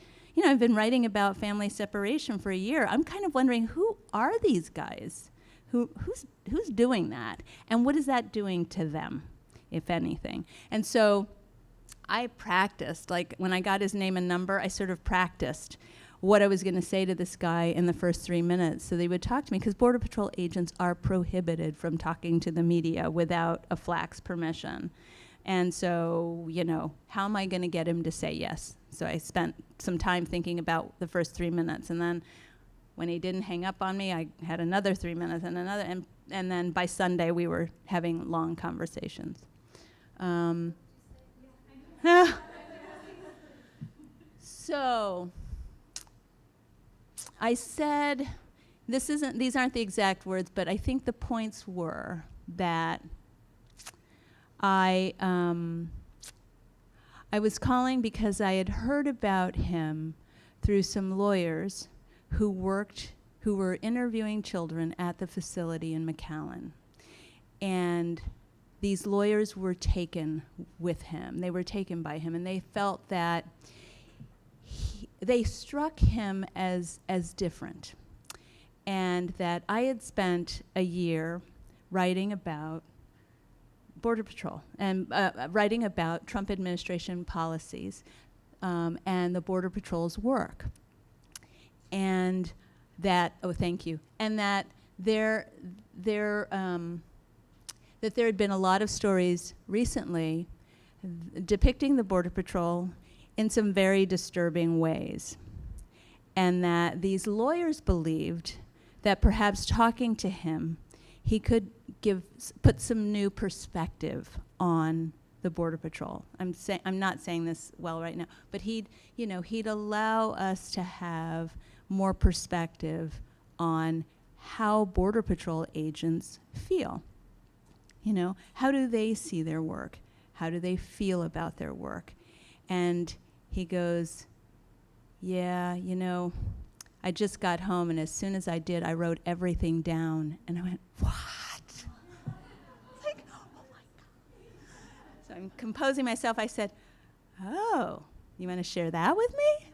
C: I've been writing about family separation for a year. I'm kind of wondering, who are these guys? Who's doing that? And what is that doing to them, if anything? And so I practiced. Like when I got his name and number, I sort of practiced what I was going to say to this guy in the first 3 minutes so they would talk to me, because Border Patrol agents are prohibited from talking to the media without a FLAC's permission. And so, how am I going to get him to say yes? So I spent some time thinking about the first 3 minutes. And then when he didn't hang up on me, I had another 3 minutes and another. And then by Sunday, we were having long conversations. So I said, these aren't the exact words, but I think the points were that I was calling because I had heard about him through some lawyers who were interviewing children at the facility in McAllen. And these lawyers were taken with him. They were taken by him, and they felt that they struck him as different. And that I had spent a year writing about Border Patrol and writing about Trump administration policies and the Border Patrol's work. And that, thank you. And that there had been a lot of stories recently depicting the Border Patrol in some very disturbing ways. And that these lawyers believed that perhaps talking to him, he could put some new perspective on the Border Patrol. I'm not saying this well right now, but he'd allow us to have more perspective on how Border Patrol agents feel. How do they see their work? How do they feel about their work? And he goes, yeah, I just got home, and as soon as I did, I wrote everything down. And I went, what? It's like, oh my God. So I'm composing myself. I said, oh, you want to share that with me?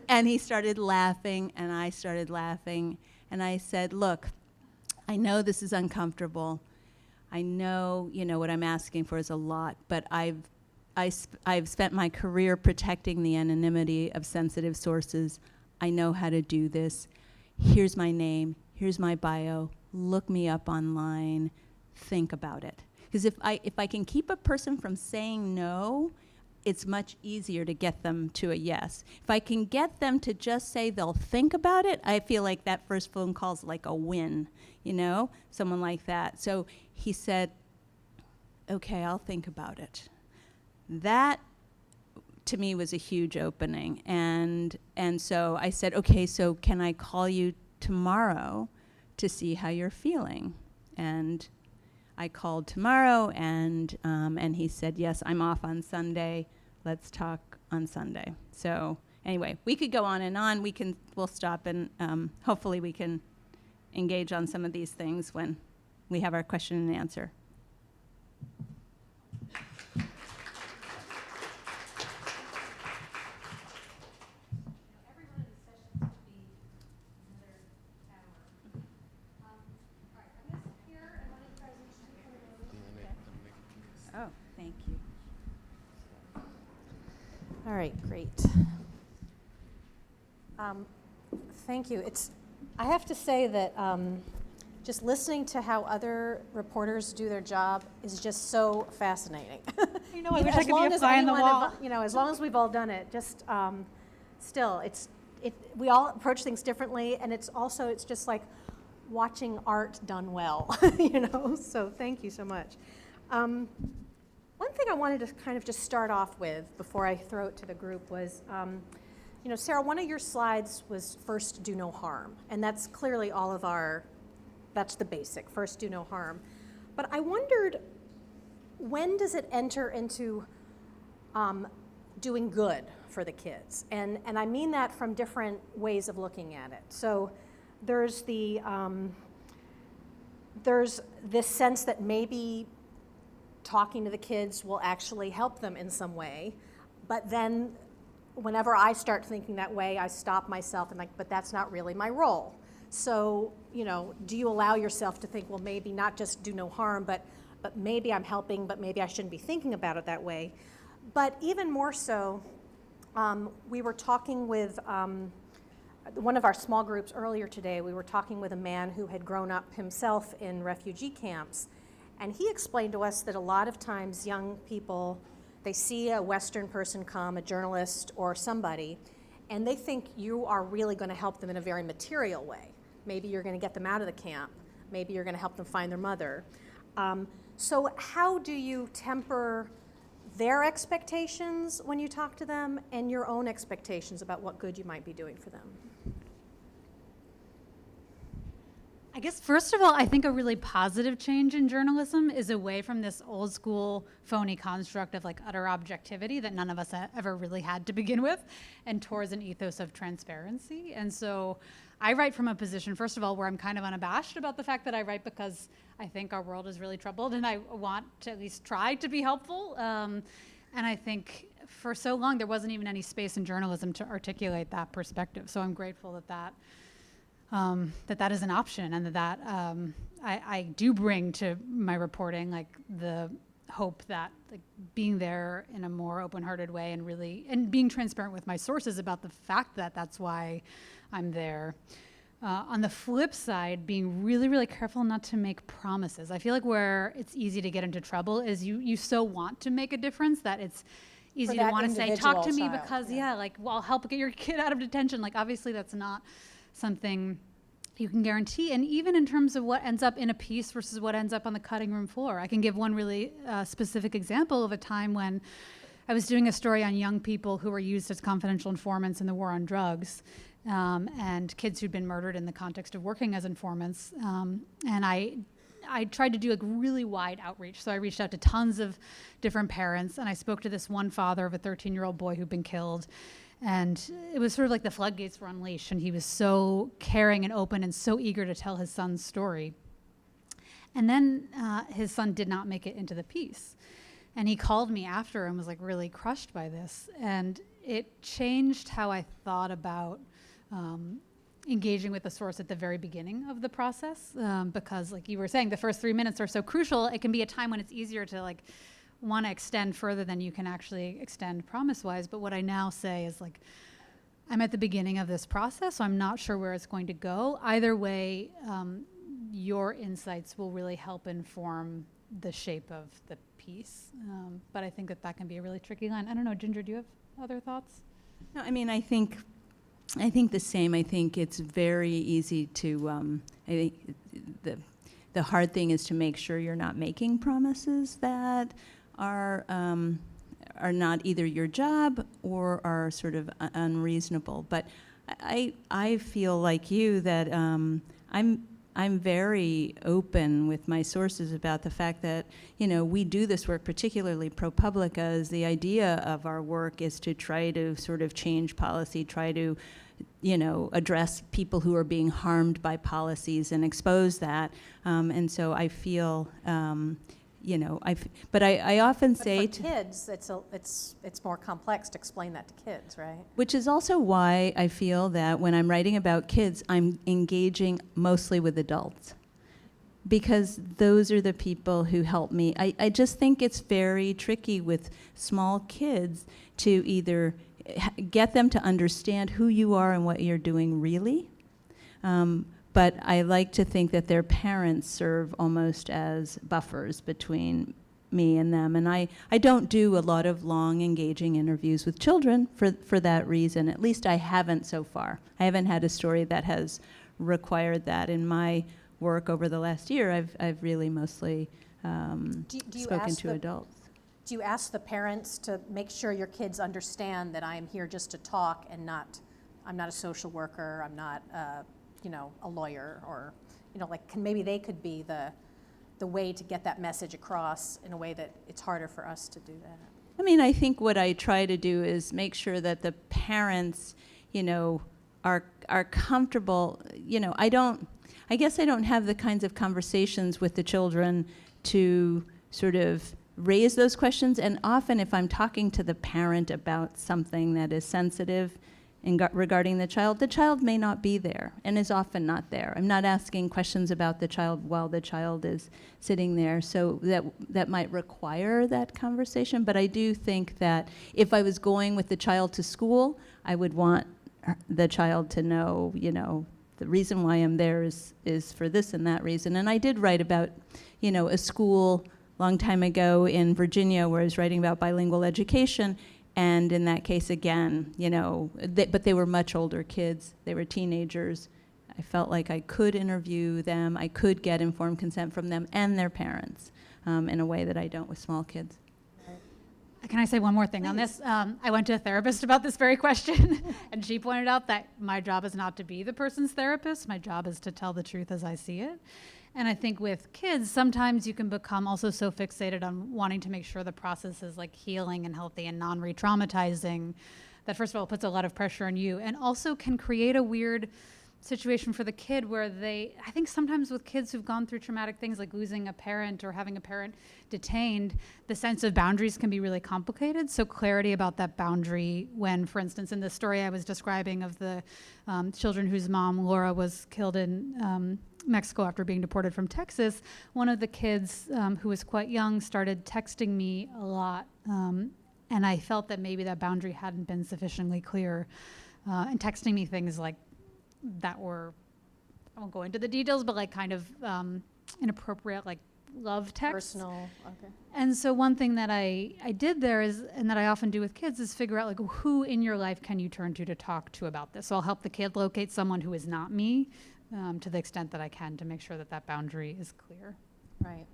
C: And he started laughing, and I started laughing. And I said, look, I know this is uncomfortable. I know, what I'm asking for is a lot, but I've spent my career protecting the anonymity of sensitive sources. I know how to do this. Here's my name. Here's my bio. look me up online, think about it. Because if I can keep a person from saying no, it's much easier to get them to a yes. If I can get them to just say they'll think about it, I feel like that first phone call's like a win, someone like that. So he said, okay, I'll think about it. That, to me, was a huge opening. And so I said, okay, so can I call you tomorrow to see how you're feeling? And I called tomorrow, and he said, yes, I'm off on Sunday. Let's talk on Sunday. So anyway, we could go on and on. We'll stop, and hopefully we can engage on some of these things when we have our question and answer. Oh, thank you.
A: All right, great. Thank you. I have to say that just listening to how other reporters do their job is just so fascinating.
B: I wish I could be a fly on the wall.
A: As long as we've all done it, just still, we all approach things differently, and it's just like watching art done well, So thank you so much. One thing I wanted to kind of just start off with before I throw it to the group was, Sarah, one of your slides was first do no harm, and that's clearly that's the basic, first do no harm. But I wondered, when does it enter into doing good for the kids? And I mean that from different ways of looking at it. So there's there's this sense that maybe talking to the kids will actually help them in some way, but then whenever I start thinking that way, I stop myself and but that's not really my role. So, do you allow yourself to think, well, maybe not just do no harm, but maybe I'm helping, but maybe I shouldn't be thinking about it that way. But even more so, we were talking with one of our small groups earlier today. We were talking with a man who had grown up himself in refugee camps, and he explained to us that a lot of times young people, they see a Western person come, a journalist or somebody, and they think you are really going to help them in a very material way. Maybe you're going to get them out of the camp. Maybe you're going to help them find their mother. So how do you temper their expectations when you talk to them and your own expectations about what good you might be doing for them?
B: I guess, first of all, I think a really positive change in journalism is away from this old school phony construct of utter objectivity that none of us ever really had to begin with, and towards an ethos of transparency. And so I write from a position, first of all, where I'm kind of unabashed about the fact that I write because I think our world is really troubled and I want to at least try to be helpful. And I think for so long there wasn't even any space in journalism to articulate that perspective. So I'm grateful that is an option, and that I do bring to my reporting the hope that being there in a more open-hearted way and being transparent with my sources about the fact that that's why I'm there. On the flip side, being really, really careful not to make promises. I feel like where it's easy to get into trouble is you so want to make a difference that it's easy to want to say, talk to me because, I'll help get your kid out of detention. Obviously that's not something you can guarantee. And even in terms of what ends up in a piece versus what ends up on the cutting room floor, I can give one really specific example of a time when I was doing a story on young people who were used as confidential informants in the war on drugs, and kids who'd been murdered in the context of working as informants. And I tried to do really wide outreach. So I reached out to tons of different parents, and I spoke to this one father of a 13-year-old boy who'd been killed. And it was sort of like the floodgates were unleashed, and he was so caring and open and so eager to tell his son's story. And then his son did not make it into the piece. And he called me after and was really crushed by this. And it changed how I thought about engaging with the source at the very beginning of the process, because like you were saying, the first 3 minutes are so crucial. It can be a time when it's easier to want to extend further than you can actually extend promise-wise. But what I now say is I'm at the beginning of this process, so I'm not sure where it's going to go. Either way, your insights will really help inform the shape of the piece. But I think that can be a really tricky line. I don't know, Ginger, do you have other thoughts?
C: No, I mean, I think the same. I think it's very easy to, I think the hard thing is to make sure you're not making promises that are not either your job or are sort of unreasonable. But I feel like you that I'm very open with my sources about the fact that, we do this work, particularly ProPublica, is the idea of our work is to try to sort of change policy, try to, address people who are being harmed by policies and expose that. And so I feel, but I often
A: But
C: say
A: for kids, it's more complex to explain that to kids, right?
C: which is also why I feel that when I'm writing about kids, I'm engaging mostly with adults, because those are the people who help me. I just think it's very tricky with small kids to either get them to understand who you are and what you're doing really. But I like to think that their parents serve almost as buffers between me and them. And I don't do a lot of long, engaging interviews with children for that reason. At least I haven't so far. I haven't had a story that has required that. In my work over the last year, I've really mostly
A: Do you
C: spoken
A: ask
C: to adults.
A: Do you ask the parents to make sure your kids understand that I am here just to talk and I'm not a social worker, I'm not a lawyer, or maybe they could be the way to get that message across in a way that it's harder for us to do that?
C: I mean, I think what I try to do is make sure that the parents, are comfortable. I guess I don't have the kinds of conversations with the children to sort of raise those questions. And often if I'm talking to the parent about something that is sensitive regarding the child may not be there and is often not there. I'm not asking questions about the child while the child is sitting there, so that might require that conversation. But I do think that if I was going with the child to school, I would want the child to know, the reason why I'm there is for this and that reason. And I did write about, a school long time ago in Virginia where I was writing about bilingual education. And in that case, again, but they were much older kids. They were teenagers. I felt like I could interview them. I could get informed consent from them and their parents in a way that I don't with small kids.
B: Can I say one more thing on this? I went to a therapist about this very question, and she pointed out that my job is not to be the person's therapist. My job is to tell the truth as I see it. And I think with kids, sometimes you can become also so fixated on wanting to make sure the process is like healing and healthy and non-re-traumatizing that, first of all, it puts a lot of pressure on you, and also can create a weird situation for the kid where I think sometimes with kids who've gone through traumatic things like losing a parent or having a parent detained, the sense of boundaries can be really complicated. So clarity about that boundary when, for instance, in the story I was describing of the children whose mom, Laura, was killed in Mexico after being deported from Texas, one of the kids who was quite young started texting me a lot. And I felt that maybe that boundary hadn't been sufficiently clear. And texting me things like that were, I won't go into the details, but like kind of inappropriate, like love texts.
A: Personal, okay.
B: And so one thing that I did there is, and that I often do with kids, is figure out like who in your life can you turn to talk to about this. So I'll help the kid locate someone who is not me to the extent that I can to make sure that that boundary is clear.
A: Right.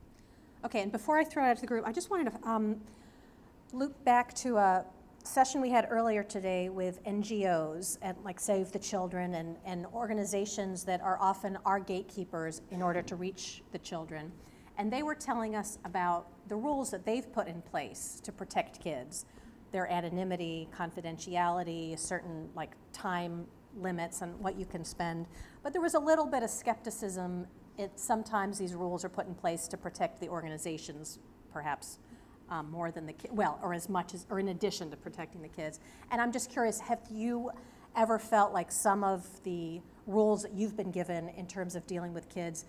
A: Okay, and before I throw it out to the group, I just wanted to loop back to a session we had earlier today with NGOs and like Save the Children and organizations that are often our gatekeepers in order to reach the children. And they were telling us about the rules that they've put in place to protect kids, their anonymity, confidentiality, certain like time limits on what you can spend. But there was a little bit of skepticism. Sometimes these rules are put in place to protect the organizations, perhaps more than the kids, or as much as, or in addition to protecting the kids. And I'm just curious, have you ever felt like some of the rules that you've been given in terms of dealing with kids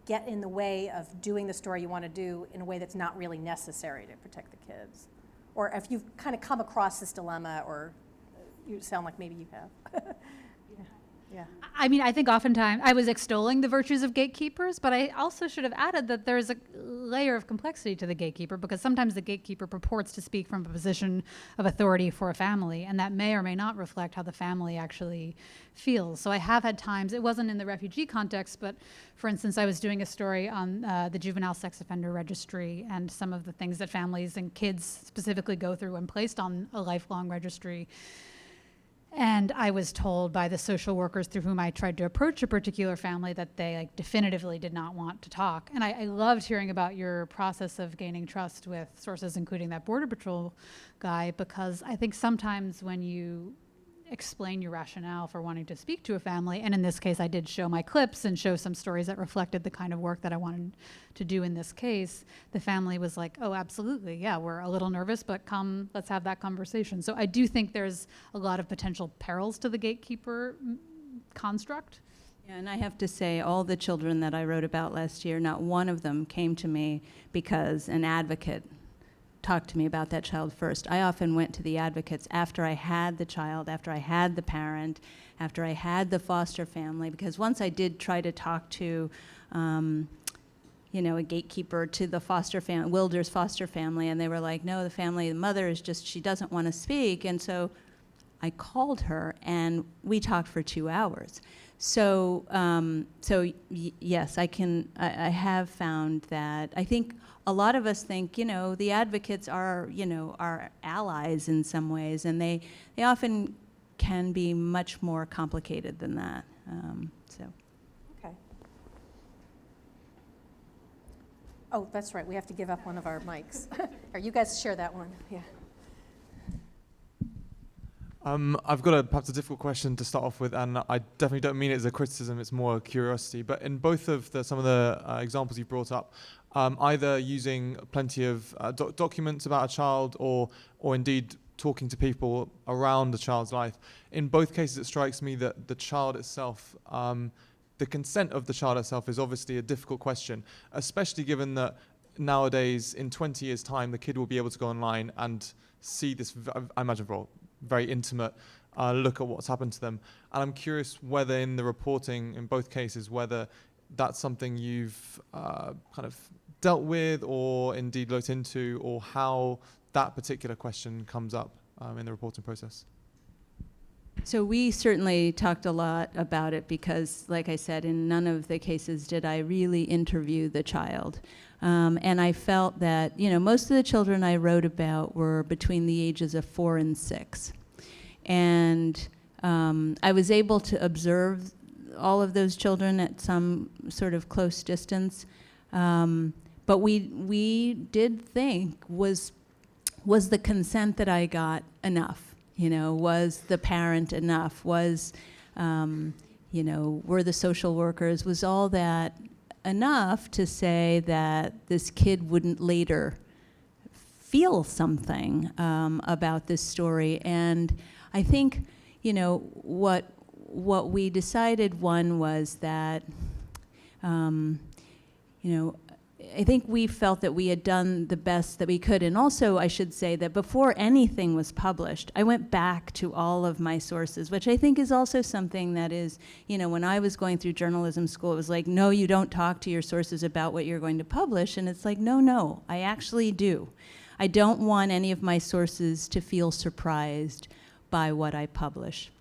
A: get in the way of doing the story you want to do in a way that's not really necessary to protect the kids? Or if you've kind of come across this dilemma, or you sound like maybe you have. Yeah.
B: I mean, I think oftentimes I was extolling the virtues of gatekeepers, but I also should have added that there's a layer of complexity to the gatekeeper, because sometimes the gatekeeper purports to speak from a position of authority for a family, and that may or may not reflect how the family actually feels. So I have had times, it wasn't in the refugee context, but for instance, I was doing a story on the juvenile sex offender registry and some of the things that families and kids specifically go through when placed on a lifelong registry. And I was told by the social workers through whom I tried to approach a particular family that they definitively did not want to talk. And I loved hearing about your process of gaining trust with sources, including that Border Patrol guy, because I think sometimes when you explain your rationale for wanting to speak to a family, and in this case I did show my clips and show some stories that reflected the kind of work that I wanted to do in this case, the family was like, oh, absolutely, yeah, we're a little nervous, but come, let's have that conversation. So I do think there's a lot of potential perils to the gatekeeper construct.
C: Yeah, and I have to say, all the children that I wrote about last year, not one of them came to me because an advocate talked to me about that child first. I often went to the advocates after I had the child, after I had the parent, after I had the foster family, because once I did try to talk to, a gatekeeper to the foster family, Wilder's foster family, and they were like, no, the mother is just, she doesn't want to speak. And so I called her and we talked for 2 hours. So, yes, I have found that. I think a lot of us think, the advocates are, our allies in some ways, and they often can be much more complicated than that.
A: Okay. Oh, that's right. We have to give up one of our mics. Or you guys share that one. Yeah.
D: I've got perhaps a difficult question to start off with, and I definitely don't mean it as a criticism, it's more a curiosity. But in both of some of the examples you brought up, either using plenty of documents about a child or indeed talking to people around the child's life, in both cases it strikes me that the child itself, the consent of the child itself is obviously a difficult question, especially given that nowadays, in 20 years' time, the kid will be able to go online and see this, I imagine, for very intimate look at what's happened to them. And I'm curious whether in the reporting, in both cases, whether that's something you've kind of dealt with or indeed looked into, or how that particular question comes up in the reporting process.
C: So we certainly talked a lot about it because, like I said, in none of the cases did I really interview the child. And I felt that, most of the children I wrote about were between the ages of 4 and 6. And I was able to observe all of those children at some sort of close distance. But we did think, was the consent that I got enough? Was the parent enough? Was, were the social workers, was all that enough to say that this kid wouldn't later feel something about this story? And I think, what we decided, one was that, I think we felt that we had done the best that we could. And also, I should say that before anything was published, I went back to all of my sources, which I think is also something that is, when I was going through journalism school, it was like, no, you don't talk to your sources about what you're going to publish. And it's like, no, I actually do. I don't want any of my sources to feel surprised by what I publish.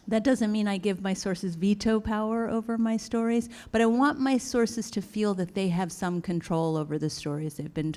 C: That doesn't mean I give my sources veto power over my stories, but I want my sources to feel that they have some control over the stories they've been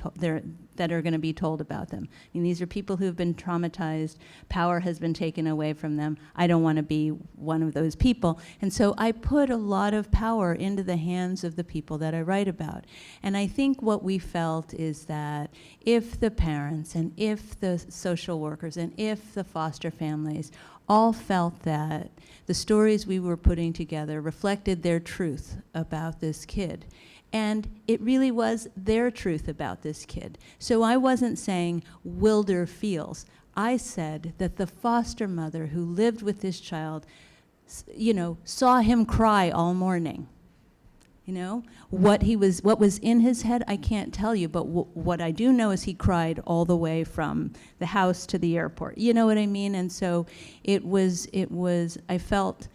C: that are going to be told about them. I mean, these are people who have been traumatized. Power has been taken away from them. I don't want to be one of those people. And so I put a lot of power into the hands of the people that I write about. And I think what we felt is that if the parents and if the social workers and if the foster families all felt that the stories we were putting together reflected their truth about this kid. And it really was their truth about this kid. So I wasn't saying Wilder feels. I said that the foster mother who lived with this child, saw him cry all morning. What was in his head, I can't tell you, but what I do know is he cried all the way from the house to the airport. You know what I mean? And so it was, I felt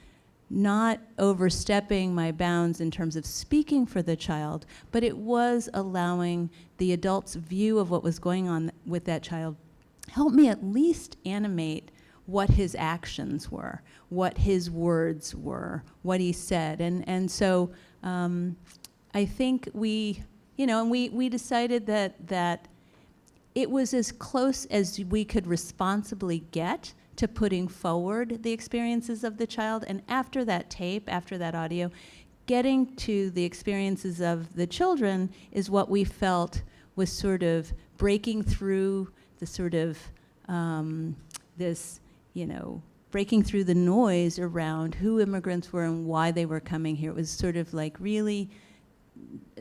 C: not overstepping my bounds in terms of speaking for the child, but it was allowing the adult's view of what was going on with that child help me at least animate what his actions were, what his words were, what he said. And so I think we decided that it was as close as we could responsibly get to putting forward the experiences of the child. And after that tape, after that audio, getting to the experiences of the children is what we felt was sort of breaking through the sort of breaking through the noise around who immigrants were and why they were coming here. It was sort of like really,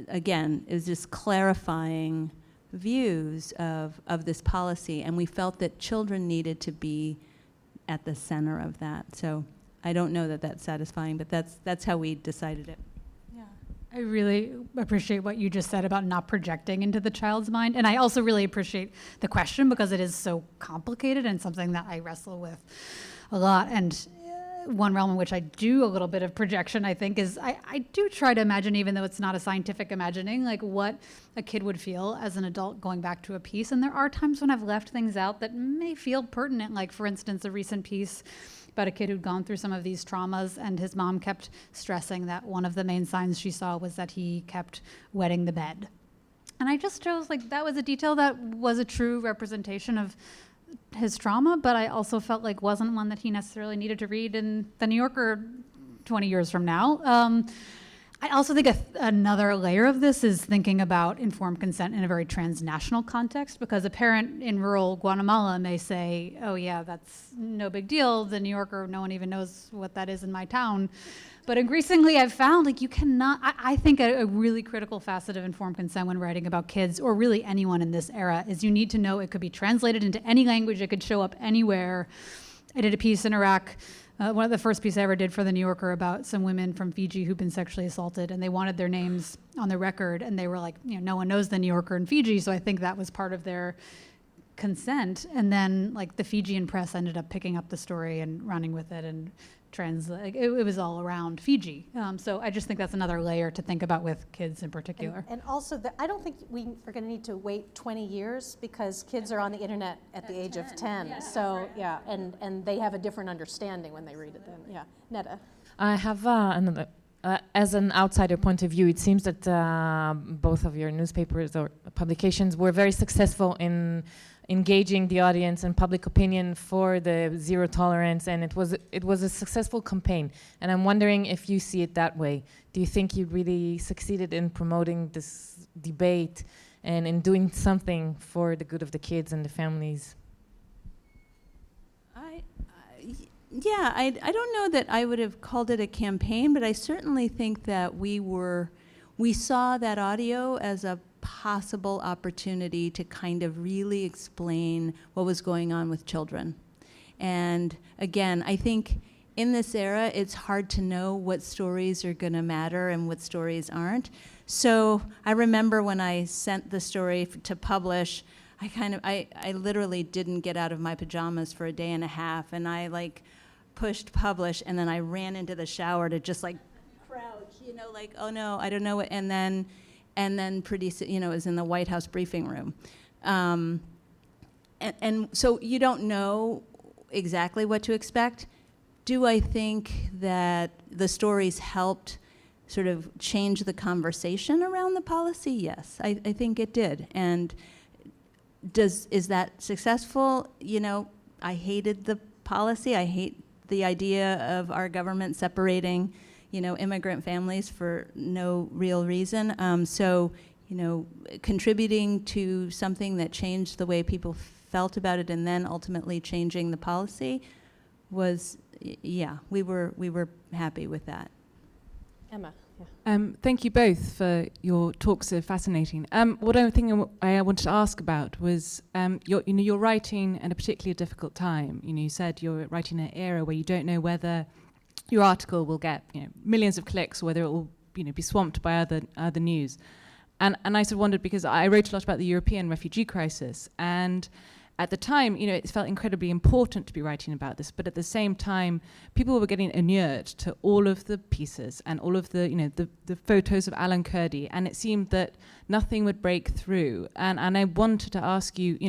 C: again, it was just clarifying views of this policy, and we felt that children needed to be at the center of that. So I don't know that that's satisfying, but that's how we decided it.
B: I really appreciate what you just said about not projecting into the child's mind. And I also really appreciate the question because it is so complicated and something that I wrestle with a lot. And one realm in which I do a little bit of projection, I think, is I do try to imagine, even though it's not a scientific imagining, like what a kid would feel as an adult going back to a piece. And there are times when I've left things out that may feel pertinent, like, for instance, a recent piece about a kid who'd gone through some of these traumas, and his mom kept stressing that one of the main signs she saw was that he kept wetting the bed. And I just chose, like, that was a detail that was a true representation of his trauma, but I also felt like wasn't one that he necessarily needed to read in the New Yorker 20 years from now. I also think another layer of this is thinking about informed consent in a very transnational context, because a parent in rural Guatemala may say, oh yeah, that's no big deal. The New Yorker, no one even knows what that is in my town. But increasingly I've found, like, you cannot, I think a really critical facet of informed consent when writing about kids, or really anyone in this era, is you need to know it could be translated into any language, it could show up anywhere. I did a piece in Iraq, one of the first pieces I ever did for the New Yorker, about some women from Fiji who've been sexually assaulted, and they wanted their names on the record, and they were like, no one knows the New Yorker in Fiji, so I think that was part of their consent. And then, like, the Fijian press ended up picking up the story and running with it and translate. It was all around Fiji. So I just think that's another layer to think about with kids in particular.
A: And also, I don't think we are going to need to wait 20 years because kids are on the internet at the age of 10. Yeah. So, yeah, and they have a different understanding when they read it then. Yeah. Netta?
E: I have another. As an outsider point of view, it seems that both of your newspapers or publications were very successful in engaging the audience and public opinion for the zero tolerance, and it was a successful campaign. And I'm wondering if you see it that way. Do you think you really succeeded in promoting this debate and in doing something for the good of the kids and the families?
C: I don't know that I would have called it a campaign, but I certainly think that we saw that audio as a possible opportunity to kind of really explain what was going on with children. And again, I think in this era, it's hard to know what stories are going to matter and what stories aren't. So I remember when I sent the story to publish, I literally didn't get out of my pajamas for a day and a half, and I pushed publish, and then I ran into the shower to just crouch, oh no, I don't know what, and then pretty soon, it was in the White House briefing room. And so you don't know exactly what to expect. Do I think that the stories helped sort of change the conversation around the policy? Yes, I think it did. And is that successful? I hated the policy. I hate the idea of our government separating immigrant families for no real reason. So, contributing to something that changed the way people felt about it and then ultimately changing the policy was, we were happy with that.
A: Emma?
F: Thank you both for your talks. So fascinating. One thing I wanted to ask about was you're writing at a particularly difficult time. You said you're writing in an era where you don't know whether your article will get millions of clicks or whether it will be swamped by other news. And I sort of wondered, because I wrote a lot about the European refugee crisis, and at the time, it felt incredibly important to be writing about this, but at the same time, people were getting inured to all of the pieces and all of the photos of Alan Kurdi, and it seemed that nothing would break through. And I wanted to ask you,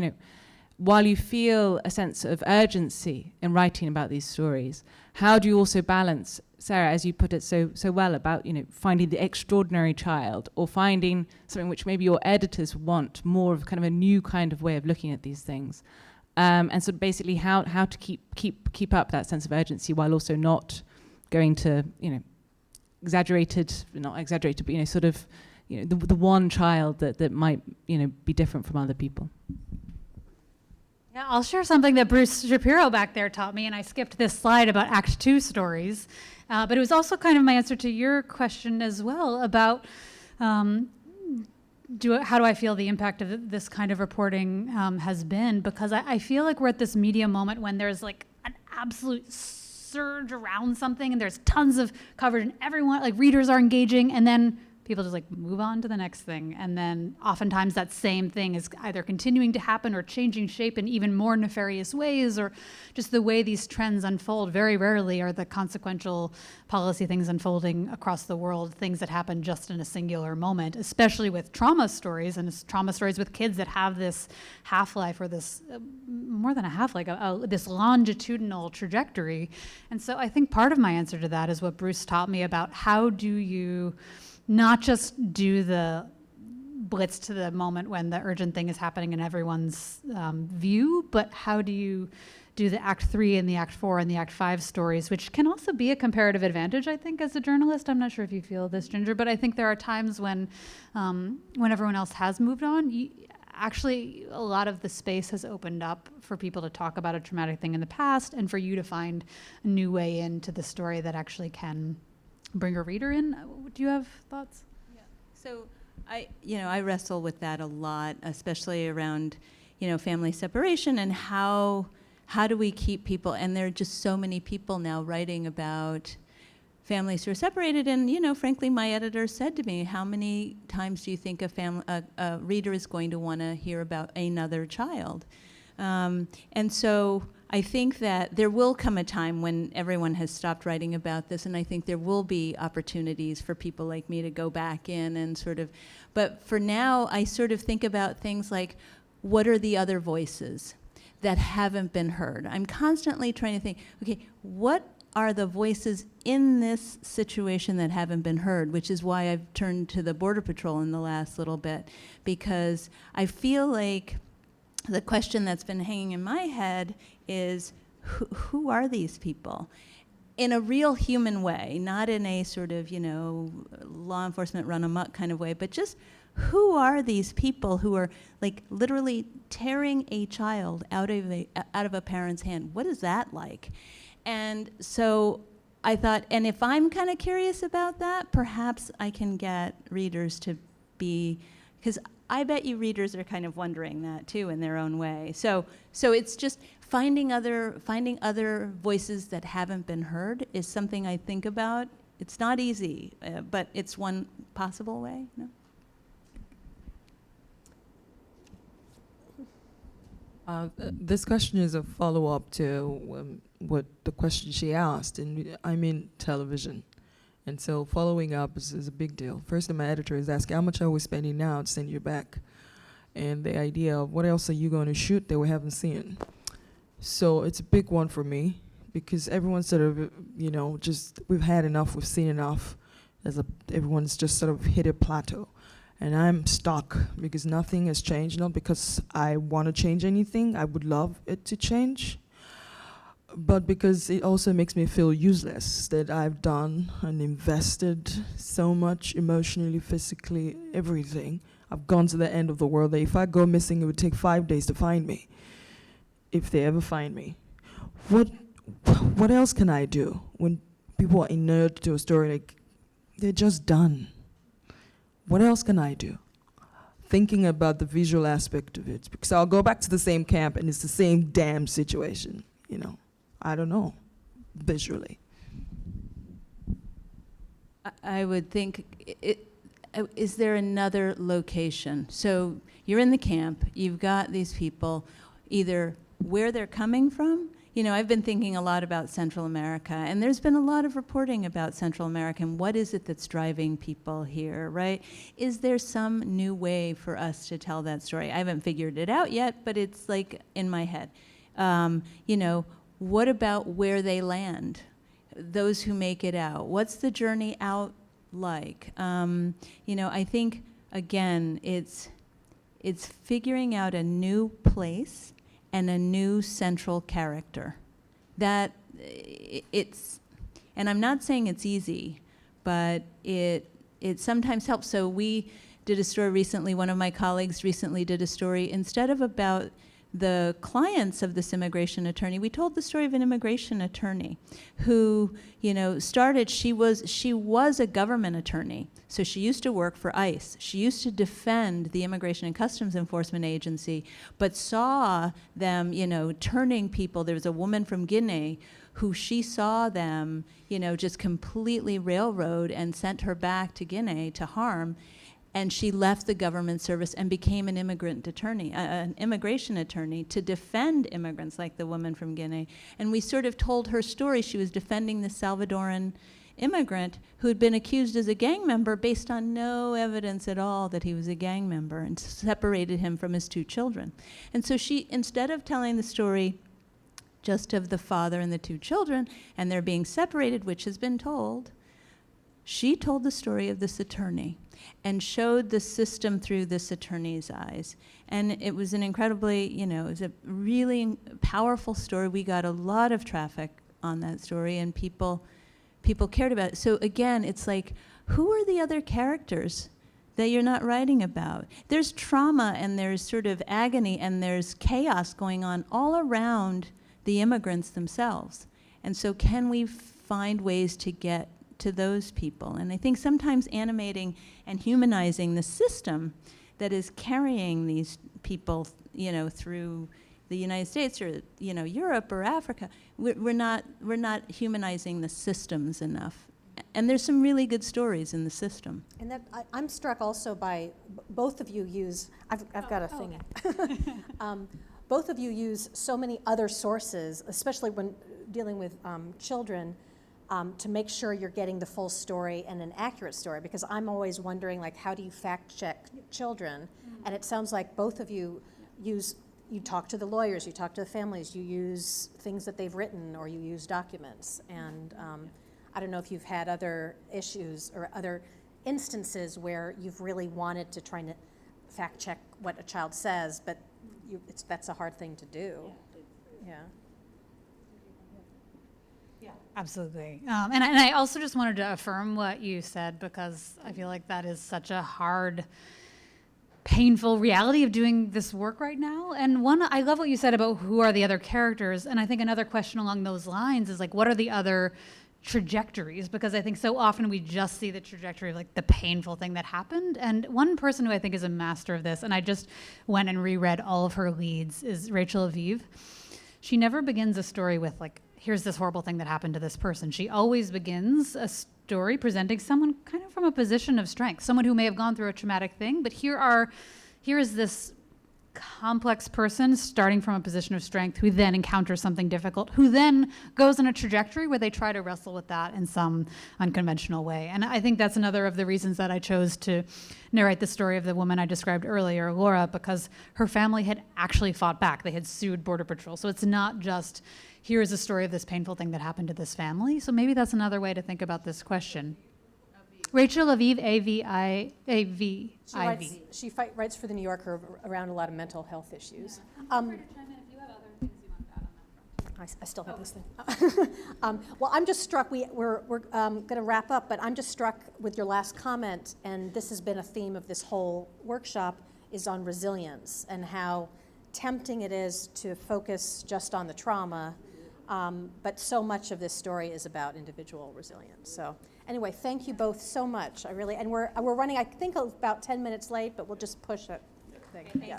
F: while you feel a sense of urgency in writing about these stories, how do you also balance, Sarah, as you put it so well, about finding the extraordinary child, or finding something which maybe your editors want, more of kind of a new kind of way of looking at these things, and so basically how to keep up that sense of urgency while also not going to not exaggerated, but sort of the one child that might be different from other people.
B: Yeah, I'll share something that Bruce Shapiro back there taught me, and I skipped this slide about Act 2 stories, but it was also kind of my answer to your question as well about how do I feel the impact of this kind of reporting has been, because I feel like we're at this media moment when there's like an absolute surge around something, and there's tons of coverage, and everyone, like readers are engaging, and then people just like move on to the next thing. And then oftentimes that same thing is either continuing to happen or changing shape in even more nefarious ways, or just the way these trends unfold. Very rarely are the consequential policy things unfolding across the world things that happen just in a singular moment, especially with trauma stories, and trauma stories with kids that have this half-life, or this more than a half-life, this longitudinal trajectory. And so I think part of my answer to that is what Bruce taught me about how do you not just do the blitz to the moment when the urgent thing is happening in everyone's view, but how do you do the Act 3 and the Act 4 and the Act 5 stories, which can also be a comparative advantage, I think, as a journalist. I'm not sure if you feel this, Ginger, but I think there are times when everyone else has moved on, actually a lot of the space has opened up for people to talk about a traumatic thing in the past, and for you to find a new way into the story that actually can bring a reader in. Do you have thoughts?
C: Yeah. So I wrestle with that a lot, especially around, family separation, and how do we keep people, and there are just so many people now writing about families who are separated, and frankly, my editor said to me, how many times do you think a reader is going to want to hear about another child? And so I think that there will come a time when everyone has stopped writing about this, and I think there will be opportunities for people like me to go back in and sort of, but for now, I sort of think about things like, what are the other voices that haven't been heard? I'm constantly trying to think, okay, what are the voices in this situation that haven't been heard, which is why I've turned to the Border Patrol in the last little bit, because I feel like the question that's been hanging in my head is, who are these people? In a real human way, not in a sort of, law enforcement run amok kind of way, but just who are these people who are like literally tearing a child out of a parent's hand? What is that like? And so I thought, and if I'm kind of curious about that, perhaps I can get readers to be, because I bet you readers are kind of wondering that too in their own way. So it's just finding other voices that haven't been heard is something I think about. It's not easy, but it's one possible way. No?
G: This question is a follow-up to what the question she asked, and I'm in television. And so following up is a big deal. First, my editor is asking, how much are we spending now to send you back? And the idea of what else are you going to shoot that we haven't seen? So it's a big one for me, because everyone's sort of, just, we've had enough, we've seen enough. Everyone's just sort of hit a plateau. And I'm stuck because nothing has changed, not because I want to change anything. I would love it to change. But because it also makes me feel useless, that I've done and invested so much emotionally, physically, everything. I've gone to the end of the world that if I go missing, it would take 5 days to find me, if they ever find me. What else can I do when people are inured to a story, like they're just done? What else can I do? Thinking about the visual aspect of it, because I'll go back to the same camp and it's the same damn situation, I don't know, visually.
C: I would think, is there another location? So you're in the camp, you've got these people, either where they're coming from. You know, I've been thinking a lot about Central America, and there's been a lot of reporting about Central America and what is it that's driving people here, right? Is there some new way for us to tell that story? I haven't figured it out yet, but it's like in my head. You know, what about where they land? Those who make it out. What's the journey out like? You know, I think, again, it's figuring out a new place and a new central character. That it's, and I'm not saying it's easy, but it sometimes helps. So we did a story recently, one of my colleagues recently did a story, instead of about the clients of this immigration attorney, we told the story of an immigration attorney who, you know, started, she was a government attorney. So she used to work for ICE. She used to defend the Immigration and Customs Enforcement Agency, but saw them, you know, turning people. There was a woman from Guinea who she saw them, you know, just completely railroad and sent her back to Guinea to harm. And she left the government service and became an immigrant attorney, an immigration attorney, to defend immigrants like the woman from Guinea. And we sort of told her story. She was defending the Salvadoran immigrant who had been accused as a gang member based on no evidence at all that he was a gang member, and separated him from his 2 children. And so she, instead of telling the story just of the father and the 2 children, and they're being separated, which has been told, she told the story of this attorney and showed the system through this attorney's eyes. And it was an incredibly, you know, it was a really powerful story. We got a lot of traffic on that story, and people cared about it. So again, it's like, who are the other characters that you're not writing about? There's trauma, and there's sort of agony, and there's chaos going on all around the immigrants themselves. And so can we find ways to get to those people? And I think sometimes animating and humanizing the system that is carrying these people, you know, through the United States or, you know, Europe or Africa, we're not humanizing the systems enough. And there's some really good stories in the system.
A: And that I'm struck also by both of you use, I've got a thing.
B: Okay.
A: Both of you use so many other sources, especially when dealing with children, to make sure you're getting the full story and an accurate story, because I'm always wondering, like, how do you fact check children? And it sounds like both of you use, you talk to the lawyers, you talk to the families, you use things that they've written, or you use documents. And I don't know if you've had other issues or other instances where you've really wanted to try to fact check what a child says, but that's a hard thing to do. Yeah.
B: Absolutely. And I also just wanted to affirm what you said, because I feel like that is such a hard, painful reality of doing this work right now. And I love what you said about who are the other characters. And I think another question along those lines is, like, what are the other trajectories? Because I think so often we just see the trajectory of, like, the painful thing that happened. And one person who I think is a master of this, and I just went and reread all of her leads, is Rachel Aviv. She never begins a story with, like, here's this horrible thing that happened to this person. She always begins a story presenting someone kind of from a position of strength, someone who may have gone through a traumatic thing, but here is this complex person starting from a position of strength who then encounters something difficult, who then goes on a trajectory where they try to wrestle with that in some unconventional way. And I think that's another of the reasons that I chose to narrate the story of the woman I described earlier, Laura, because her family had actually fought back. They had sued Border Patrol. So it's not just, here is a story of this painful thing that happened to this family. So maybe that's another way to think about this question. Rachel Aviv, A-V-I-A-V.
A: She writes for the New Yorker around a lot of mental health issues. I still have this thing. Well, I'm just struck, we're going to wrap up, but I'm just struck with your last comment, and this has been a theme of this whole workshop, is on resilience and how tempting it is to focus just on the trauma, but so much of this story is about individual resilience. So anyway, thank you both so much. And we're running, I think, about 10 minutes late, but we'll just push it.
B: Thank you.